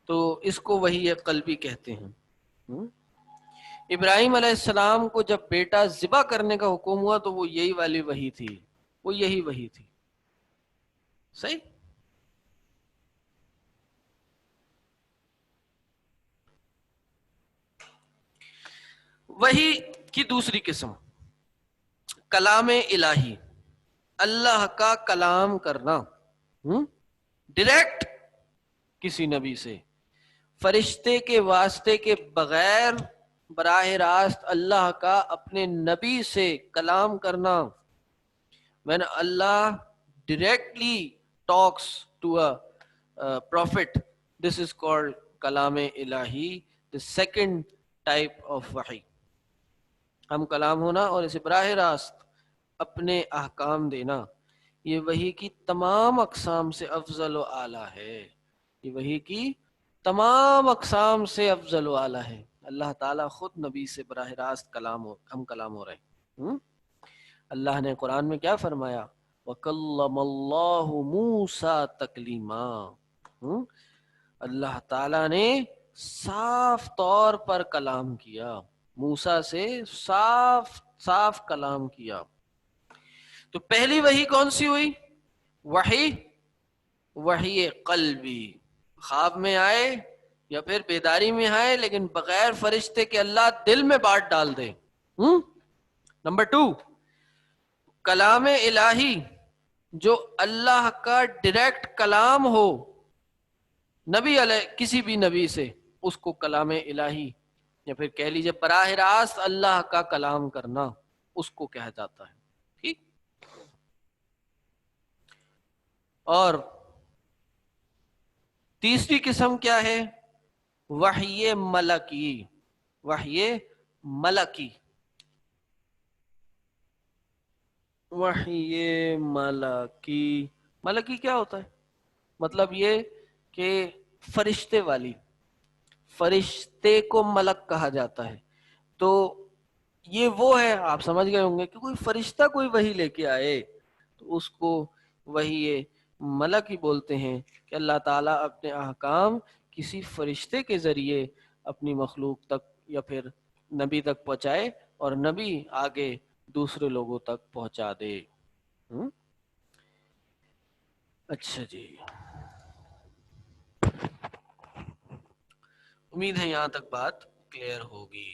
تو اس کو وحی قلبی کہتے ہیں. ابراہیم علیہ السلام کو جب بیٹا ذبح کرنے کا حکم ہوا تو وہ یہی والی وحی تھی، وہ یہی وحی تھی. صحیح. وحی کی دوسری قسم کلام الہی، اللہ کا کلام کرنا ڈائریکٹ کسی نبی سے، فرشتے کے واسطے کے بغیر براہ راست اللہ کا اپنے نبی سے کلام کرنا. when Allah directly talks to a prophet, this is called kalam ilahi, the second type of wahi. ہم کلام ہونا اور اسے براہ راست اپنے احکام دینا، یہ وحی کی تمام اقسام سے افضل و اعلیٰ ہے. یہ وحی کی تمام اقسام سے افضل و اعلیٰ ہے. اللہ تعالیٰ خود نبی سے براہ راست ہم کلام ہو رہے ہیں. اللہ نے قرآن میں کیا فرمایا؟ وَكَلَّمَ اللَّهُ مُوسَىٰ تَكْلِيمًا. اللہ تعالیٰ نے صاف طور پر کلام کیا، موسیٰ سے صاف کلام کیا. تو پہلی وحی کون سی ہوئی؟ وحی قلبی، خواب میں آئے یا پھر بیداری میں آئے لیکن بغیر فرشتے کے اللہ دل میں بات ڈال دے. نمبر 2، کلام الہی جو اللہ کا ڈائریکٹ کلام ہو نبی علیہ کسی بھی نبی سے، اس کو کلام الہی یا پھر کہہ لیجیے براہ راست اللہ کا کلام کرنا، اس کو کہا جاتا ہے. ٹھیک. اور تیسری قسم کیا ہے؟ وحی ملکی. وحی ملکی، وحی ملکی، ملکی کیا ہوتا ہے؟ مطلب یہ کہ فرشتے والی، فرشتے کو ملک کہا جاتا ہے. تو یہ وہ ہے، آپ سمجھ گئے ہوں گے کہ کوئی فرشتہ کوئی وحی لے کے آئے تو اس کو وحی ملک ہی بولتے ہیں، کہ اللہ تعالیٰ اپنے احکام کسی فرشتے کے ذریعے اپنی مخلوق تک یا پھر نبی تک پہنچائے اور نبی آگے دوسرے لوگوں تک پہنچا دے. اچھا جی، امید ہے یہاں تک بات کلیئر ہوگی.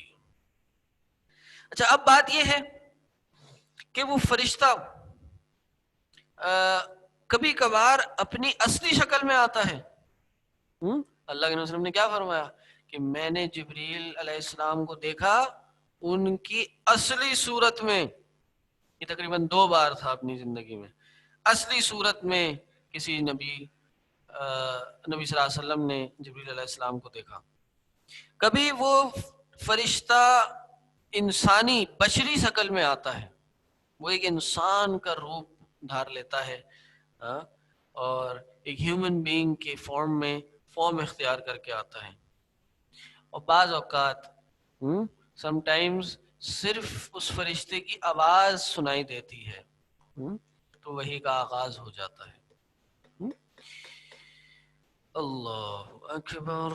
اچھا، اب بات یہ ہے کہ وہ فرشتہ کبھی کبھار اپنی اصلی شکل میں آتا ہے. اللہ کے نبی صلی اللہ علیہ وسلم نے کیا فرمایا کہ میں نے جبریل علیہ السلام کو دیکھا ان کی اصلی صورت میں. یہ تقریباً 2 بار تھا اپنی زندگی میں. اصلی صورت میں کسی نبی صلی اللہ علیہ وسلم نے جبریل علیہ السلام کو دیکھا. کبھی وہ فرشتہ انسانی بشری شکل میں آتا ہے، وہ ایک انسان کا روپ دھار لیتا ہے اور ایک ہیومن بینگ کے فارم اختیار کر کے آتا ہے. اور بعض اوقات سم ٹائمز صرف اس فرشتے کی آواز سنائی دیتی ہے. تو وحی کا آغاز ہو جاتا ہے. اللہ اکبر.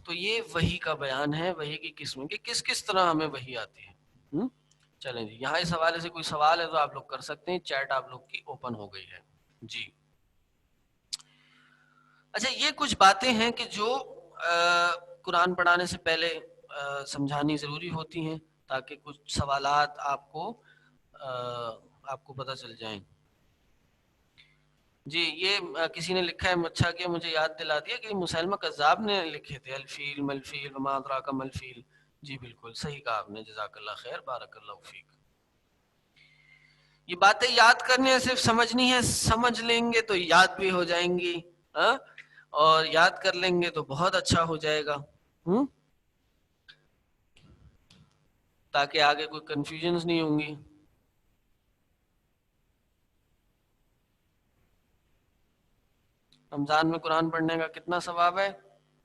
تو یہ وحی کا بیان ہے، وحی کی قسم کہ کس کس طرح ہمیں وحی آتی ہے. چلیں جی، یہاں اس حوالے سے کوئی سوال ہے تو آپ لوگ کر سکتے ہیں، چیٹ آپ لوگ کی اوپن ہو گئی ہے. جی اچھا، یہ کچھ باتیں ہیں کہ جو قرآن پڑھانے سے پہلے سمجھانی ضروری ہوتی ہیں تاکہ کچھ سوالات آپ کو پتہ چل جائیں. جی یہ کسی نے لکھا ہے، اچھا کیا مجھے یاد دلا دیا کہ مسلمہ کذاب نے لکھے تھے الفیل ملفیل وما ادراک ملفیل. جی بالکل صحیح کہا آپ نے، جزاک اللہ خیر، بارک اللہ فیک. یہ باتیں یاد کرنی ہے، صرف سمجھنی ہے، سمجھ لیں گے تو یاد بھی ہو جائیں گی، ہاں، اور یاد کر لیں گے تو بہت اچھا ہو جائے گا، تاکہ آگے کوئی کنفیوژنز نہیں ہوں گی. رمضان میں قرآن پڑھنے کا کتنا ثواب ہے؟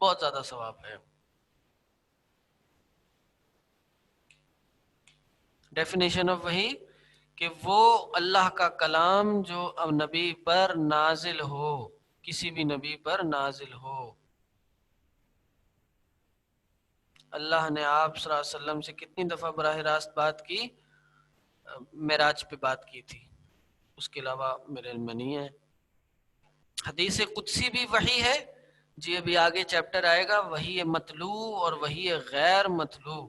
بہت زیادہ ثواب ہے. ڈیفینیشن آف وحی کہ وہ اللہ کا کلام جو نبی پر نازل ہو، کسی بھی نبی پر نازل ہو. اللہ نے آپ صلی اللہ علیہ وسلم سے کتنی دفعہ براہ راست بات کی؟ معراج پہ بات کی تھی، اس کے علاوہ میرے علم میں نہیں ہے. حدیث قدسی بھی وحی ہے. جی ابھی آگے چیپٹر آئے گا، وحی مطلوع اور وحی غیر مطلوع،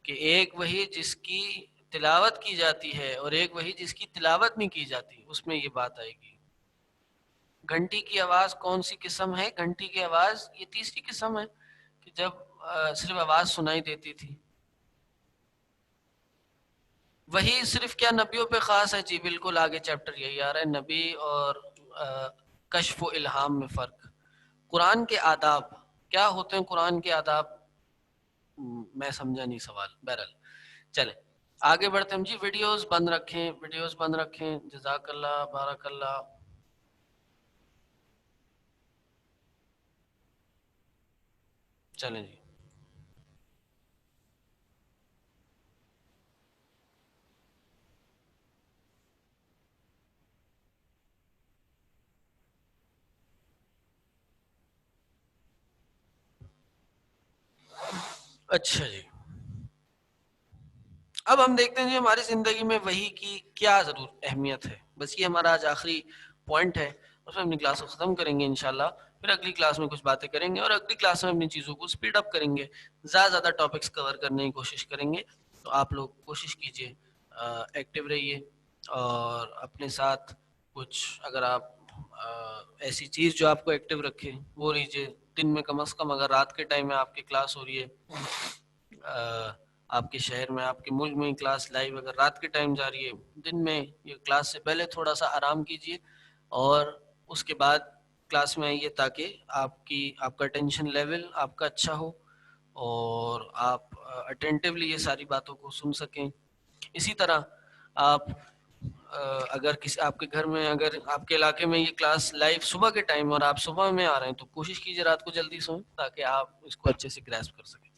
کہ ایک وحی جس کی تلاوت کی جاتی ہے اور ایک وحی جس کی تلاوت نہیں کی جاتی، اس میں یہ بات آئے گی. گھنٹی کی آواز کون سی قسم ہے؟ گھنٹی کی آواز یہ تیسری قسم ہے کہ جب صرف آواز سنائی دیتی تھی. وہی صرف کیا نبیوں پہ خاص ہے؟ جی بالکل، آگے چیپٹر یہی آ رہا ہے، نبی اور کشف و الہام میں فرق. قرآن کے آداب کیا ہوتے ہیں؟ قرآن کے آداب میں سمجھا نہیں سوال، بہرحال چلیں آگے بڑھتے ہیں جی. ویڈیوز بند رکھیں، ویڈیوز بند رکھیں، جزاک اللہ، بارک اللہ. چلیں جی. اچھا جی، اب ہم دیکھتے ہیں جی ہماری زندگی میں وحی کی کیا ضرور اہمیت ہے. بس یہ ہمارا آج آخری پوائنٹ ہے، اس میں اپنی کلاس کو ختم کریں گے انشاءاللہ. پھر اگلی کلاس میں کچھ باتیں کریں گے اور اگلی کلاس میں اپنی چیزوں کو سپیڈ اپ کریں گے، زیادہ زیادہ ٹاپکس کور کرنے کی کوشش کریں گے. تو آپ لوگ کوشش کیجئے، ایکٹیو رہیے، اور اپنے ساتھ کچھ اگر آپ ایسی چیز جو آپ کو ایکٹیو رکھے وہ لیجیے. دن میں کم از کم اگر رات کے ٹائم میں آپ کی کلاس ہو رہی ہے، آپ کے شہر میں، آپ کے ملک میں کلاس لائیو اگر رات کے ٹائم جا رہی ہے، دن میں یہ کلاس سے پہلے تھوڑا سا آرام کیجیے اور اس کے بعد کلاس میں آئیے، تاکہ آپ کا ٹینشن لیول آپ کا اچھا ہو اور آپ اٹینٹیولی یہ ساری باتوں کو سن سکیں. اسی طرح آپ اگر آپ کے گھر میں، اگر آپ کے علاقے میں یہ کلاس لائیو صبح کے ٹائم اور آپ صبح میں آ رہے ہیں، تو کوشش کیجیے رات کو جلدی سوئیں تاکہ آپ اس کو اچھے سے گراسپ کر سکیں.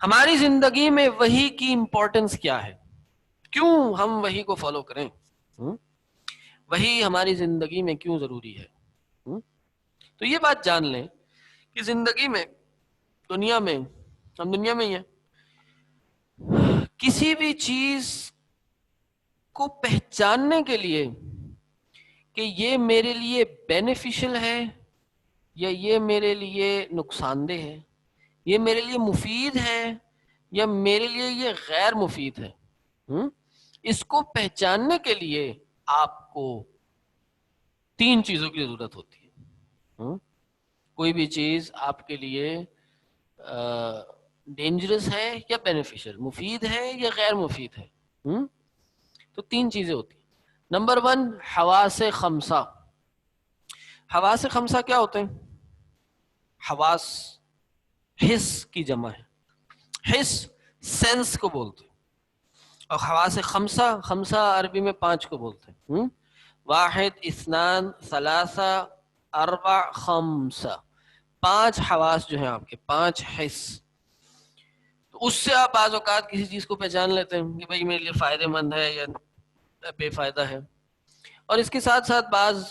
ہماری زندگی میں وحی کی امپورٹنس کیا ہے؟ کیوں ہم وحی کو فالو کریں؟ وحی ہماری زندگی میں کیوں ضروری ہے؟ تو یہ بات جان لیں کہ زندگی میں، دنیا میں، ہم دنیا میں ہی ہیں، کسی بھی چیز کو پہچاننے کے لیے کہ یہ میرے لیے بینیفیشل ہے یا یہ میرے لیے نقصان دہ ہے، یہ میرے لیے مفید ہے یا میرے لیے یہ غیر مفید ہے، اس کو پہچاننے کے لیے آپ کو 3 چیزوں کی ضرورت ہوتی ہے. کوئی بھی چیز آپ کے لیے ڈینجرس ہے یا بینیفیشل، مفید ہے یا غیر مفید ہے، تو 3 چیزیں ہوتی ہیں. نمبر 1، حواس خمسہ. حواس خمسہ کیا ہوتے ہیں؟ حواس حس کی جمع ہے، حس سینس کو بولتے ہیں، اور حواس خمسہ، خمسہ عربی میں 5 کو بولتے ہیں. 1 2 3 4 5، 5 حواس جو ہیں آپ کے، 5 حس. تو اس سے آپ بعض اوقات کسی چیز کو پہچان لیتے ہیں کہ بھئی میرے لیے فائدہ مند ہے یا بے فائدہ ہے. اور اس کے ساتھ ساتھ بعض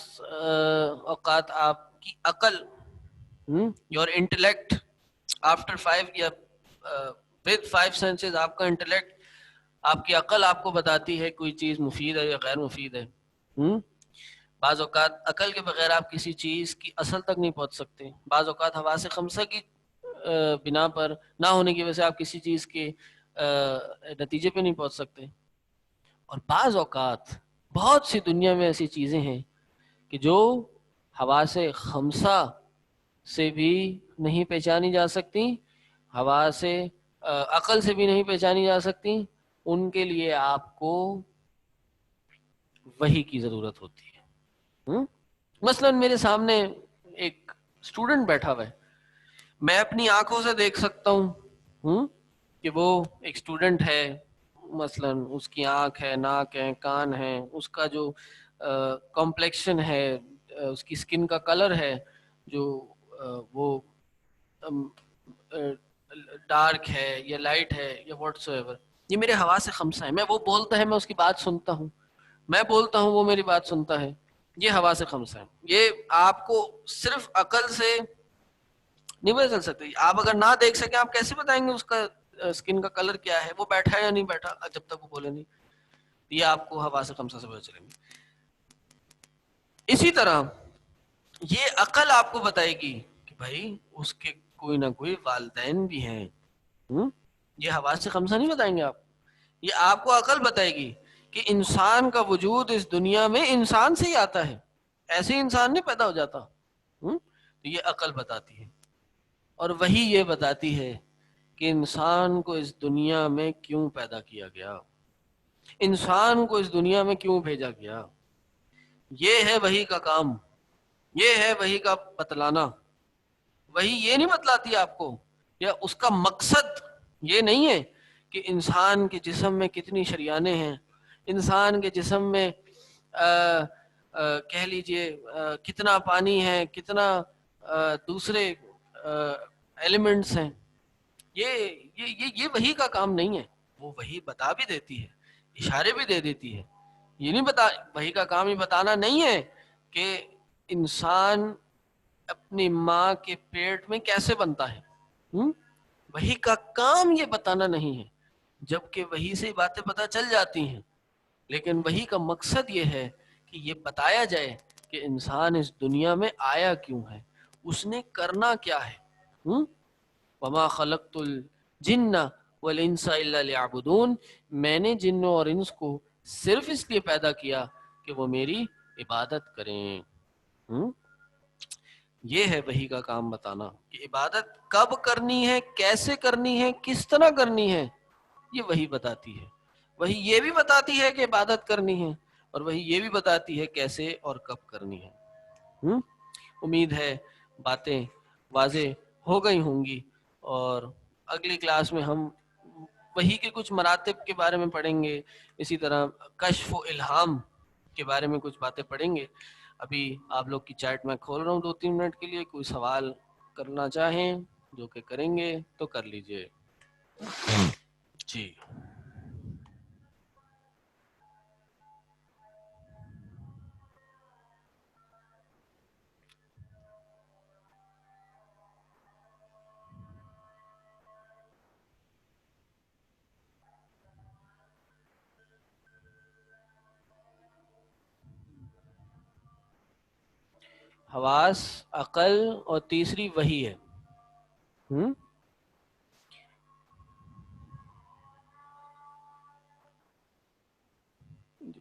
اوقات آپ کی عقل، یور انٹلیکٹ آفٹر 5 یا ود 5 سینسز، آپ کا انٹلیکٹ، آپ کی عقل آپ کو بتاتی ہے کوئی چیز مفید ہے یا غیر مفید ہے. بعض اوقات عقل کے بغیر آپ کسی چیز کی اصل تک نہیں پہنچ سکتے. بعض اوقات حواس خمسہ کی بنا پر نہ ہونے کی وجہ سے آپ کسی چیز کے نتیجے پہ نہیں پہنچ سکتے. اور بعض اوقات بہت سی دنیا میں ایسی چیزیں ہیں کہ جو حواس خمسہ سے بھی نہیں پہچانی جا سکتی، حواس عقل سے بھی نہیں پہچانی جا سکتی. ان کے لیے آپ کو وحی کی ضرورت ہوتی ہے. مثلا میرے سامنے ایک اسٹوڈنٹ بیٹھا ہوا ہے، میں اپنی آنکھوں سے دیکھ سکتا ہوں کہ وہ ایک اسٹوڈنٹ ہے. مثلا اس کی آنکھ ہے، ناک ہے، کان ہے، اس کا جو کمپلیکشن ہے، اس کی اسکن کا کلر ہے، جو وہ ڈارک ہے یا لائٹ ہے یا واٹس ایور، یہ میرے حواس خمسہ ہے. میں وہ بولتا ہے، میں اس کی بات سنتا ہوں، میں بولتا ہوں، وہ میری بات سنتا ہے. یہ حواس خمسہ ہے. یہ آپ کو صرف عقل سے نہیں بدل سکتے. آپ اگر نہ دیکھ سکیں، آپ کیسے بتائیں گے اس کا اسکن کا کلر کیا ہے، وہ بیٹھا ہے یا نہیں بیٹھا، جب تک وہ بولے نہیں. یہ آپ کو حواس خمسہ سے پتہ چلیں گے. اسی طرح یہ عقل آپ کو بتائے گی کہ بھائی اس کے کوئی نہ کوئی والدین بھی ہیں. یہ حواس خمسہ نہیں بتائیں گے آپ. یہ آپ کو عقل بتائے گی کہ انسان کا وجود اس دنیا میں انسان سے ہی آتا ہے، ایسے انسان نہیں پیدا ہو جاتا. تو یہ عقل بتاتی ہے. اور وہی یہ بتاتی ہے کہ انسان کو اس دنیا میں کیوں پیدا کیا گیا، انسان کو اس دنیا میں کیوں بھیجا گیا. یہ ہے وحی کا کام، یہ ہے وحی کا بتلانا. وہی یہ نہیں بتلاتی آپ کو، یا اس کا مقصد یہ نہیں ہے کہ انسان کے جسم میں کتنی شریانیں ہیں، انسان کے جسم میں کہہ لیجئے کتنا پانی ہے، کتنا دوسرے ایلیمنٹس ہیں. یہ وحی کا کام نہیں ہے. وہ وحی بتا بھی دیتی ہے، اشارے بھی دے دیتی ہے. یہ نہیں بتا، وحی کا کام یہ بتانا نہیں ہے کہ انسان اپنی ماں کے پیٹ میں کیسے بنتا ہے. وحی کا کام یہ بتانا نہیں ہے، جبکہ وحی سے باتیں پتہ چل جاتی ہیں. لیکن وحی کا مقصد یہ ہے کہ یہ بتایا جائے کہ انسان اس دنیا میں آیا کیوں ہے، اس نے کرنا کیا ہے. وما خلقت الجن والانس الا ليعبدون، میں نے جنوں اور انس کو صرف اس لیے پیدا کیا کہ وہ میری عبادت کریں. یہ ہے وحی کا کام بتانا کہ عبادت کب کرنی ہے، کیسے کرنی ہے، کس طرح کرنی ہے. یہ وحی بتاتی ہے. وہی یہ بھی بتاتی ہے کہ عبادت کرنی ہے، اور وہی یہ بھی بتاتی ہے کیسے اور کب کرنی ہے. امید ہے باتیں واضح ہو گئی ہوں گی، اور اگلی کلاس میں ہم وحی کے کچھ مراتب کے بارے میں پڑھیں گے. اسی طرح کشف و الہام کے بارے میں کچھ باتیں پڑھیں گے. ابھی آپ لوگ کی چیٹ میں کھول رہا ہوں 2-3 منٹ کے لیے. کوئی سوال کرنا چاہیں جو کہ کریں گے تو کر لیجئے. جی حواس، عقل اور تیسری وحی ہے.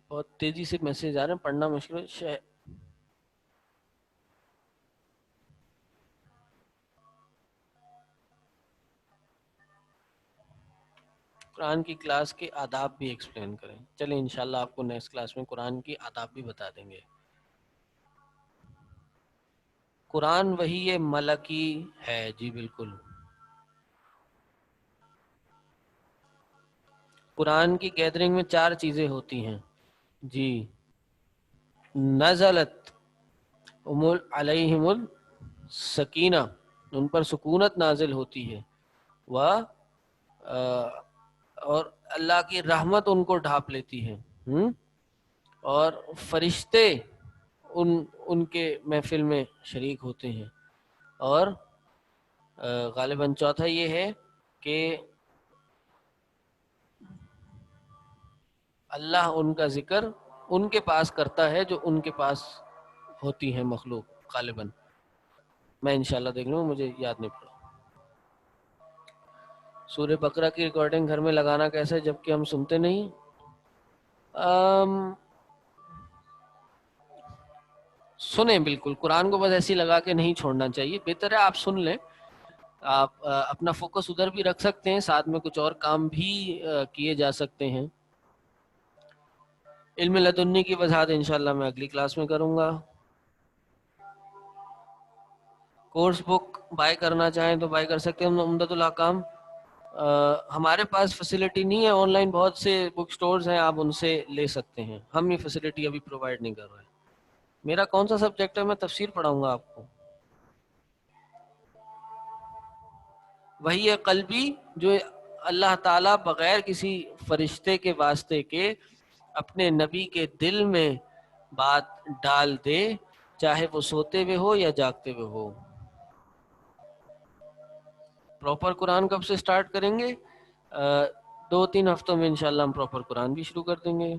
بہت تیزی سے میسج آ رہے ہیں، پڑھنا مشکل ہے. قرآن کی کلاس کے آداب بھی ایکسپلین کریں. چلیں انشاءاللہ آپ کو نیکسٹ کلاس میں قرآن کی آداب بھی بتا دیں گے. قرآن وحی ملکی ہے. جی بالکل. قرآن کی گیدرنگ میں 4 چیزیں ہوتی ہیں. جی، نزلت علیہم السکینہ، ان پر سکونت نازل ہوتی ہے. اور اللہ کی رحمت ان کو ڈھانپ لیتی ہے. اور فرشتے ان کے محفل میں شریک ہوتے ہیں. اور غالباً چوتھا یہ ہے کہ اللہ ان کا ذکر ان کے پاس کرتا ہے جو ان کے پاس ہوتی ہیں مخلوق غالباً. میں انشاءاللہ دیکھ لوں، مجھے یاد نہیں پڑا. سورہ بقرہ کی ریکارڈنگ گھر میں لگانا کیسے جبکہ ہم سنتے نہیں؟ سنیں بالکل، قرآن کو بس ایسی لگا کے نہیں چھوڑنا چاہیے، بہتر ہے آپ سن لیں. آپ اپنا فوکس ادھر بھی رکھ سکتے ہیں، ساتھ میں کچھ اور کام بھی کیے جا سکتے ہیں. علم لدنی کی وضاحت انشاءاللہ میں اگلی کلاس میں کروں گا. کورس بک بائی کرنا چاہیں تو بائی کر سکتے ہیں. عمدۃ الاحکام ہمارے پاس فیسلٹی نہیں ہے، آن لائن بہت سے بک سٹورز ہیں، آپ ان سے لے سکتے ہیں. ہم یہ فیسلٹی ابھی پرووائڈ نہیں کر رہے. میرا کون سا سبجیکٹ ہے؟ میں تفسیر پڑھاؤں گا آپ کو. وہی ہے قلبی جو اللہ تعالیٰ بغیر کسی فرشتے کے واسطے کے اپنے نبی کے دل میں بات ڈال دے، چاہے وہ سوتے ہوئے ہو یا جاگتے ہوئے ہو. پراپر قرآن کب سے سٹارٹ کریں گے؟ 2-3 ہفتوں میں انشاءاللہ ہم پراپر قرآن بھی شروع کر دیں گے.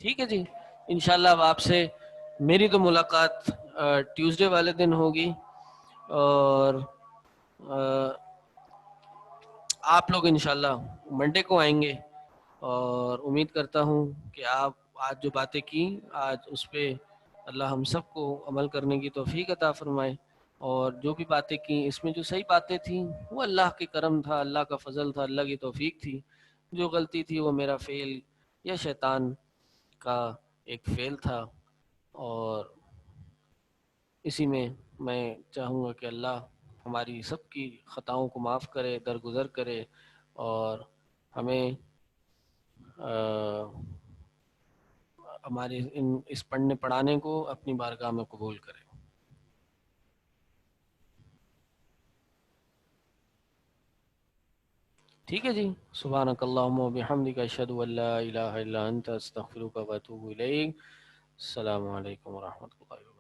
ٹھیک ہے جی، انشاءاللہ اب آپ سے میری تو ملاقات ٹیوزڈے والے دن ہوگی، اور آپ لوگ انشاءاللہ منڈے کو آئیں گے. اور امید کرتا ہوں کہ آپ آج جو باتیں کی آج اس پہ اللہ ہم سب کو عمل کرنے کی توفیق عطا فرمائے. اور جو بھی باتیں کی اس میں جو صحیح باتیں تھیں وہ اللہ کے کرم تھا، اللہ کا فضل تھا، اللہ کی توفیق تھی. جو غلطی تھی وہ میرا فعل یا شیطان کا ایک فعل تھا. اور اسی میں چاہوں گا کہ اللہ ہماری سب کی خطاؤں کو معاف کرے، درگزر کرے، اور ہمیں ہمارے اس پڑھنے پڑھانے کو اپنی بارگاہ میں قبول کرے. ٹھیک ہے جی، سبحانک اللہم و بحمدک، اشہد ان لا الہ الا انت، استغفرک و اتوب الیک. السلام علیکم ورحمۃ اللہ وبرکاتہ.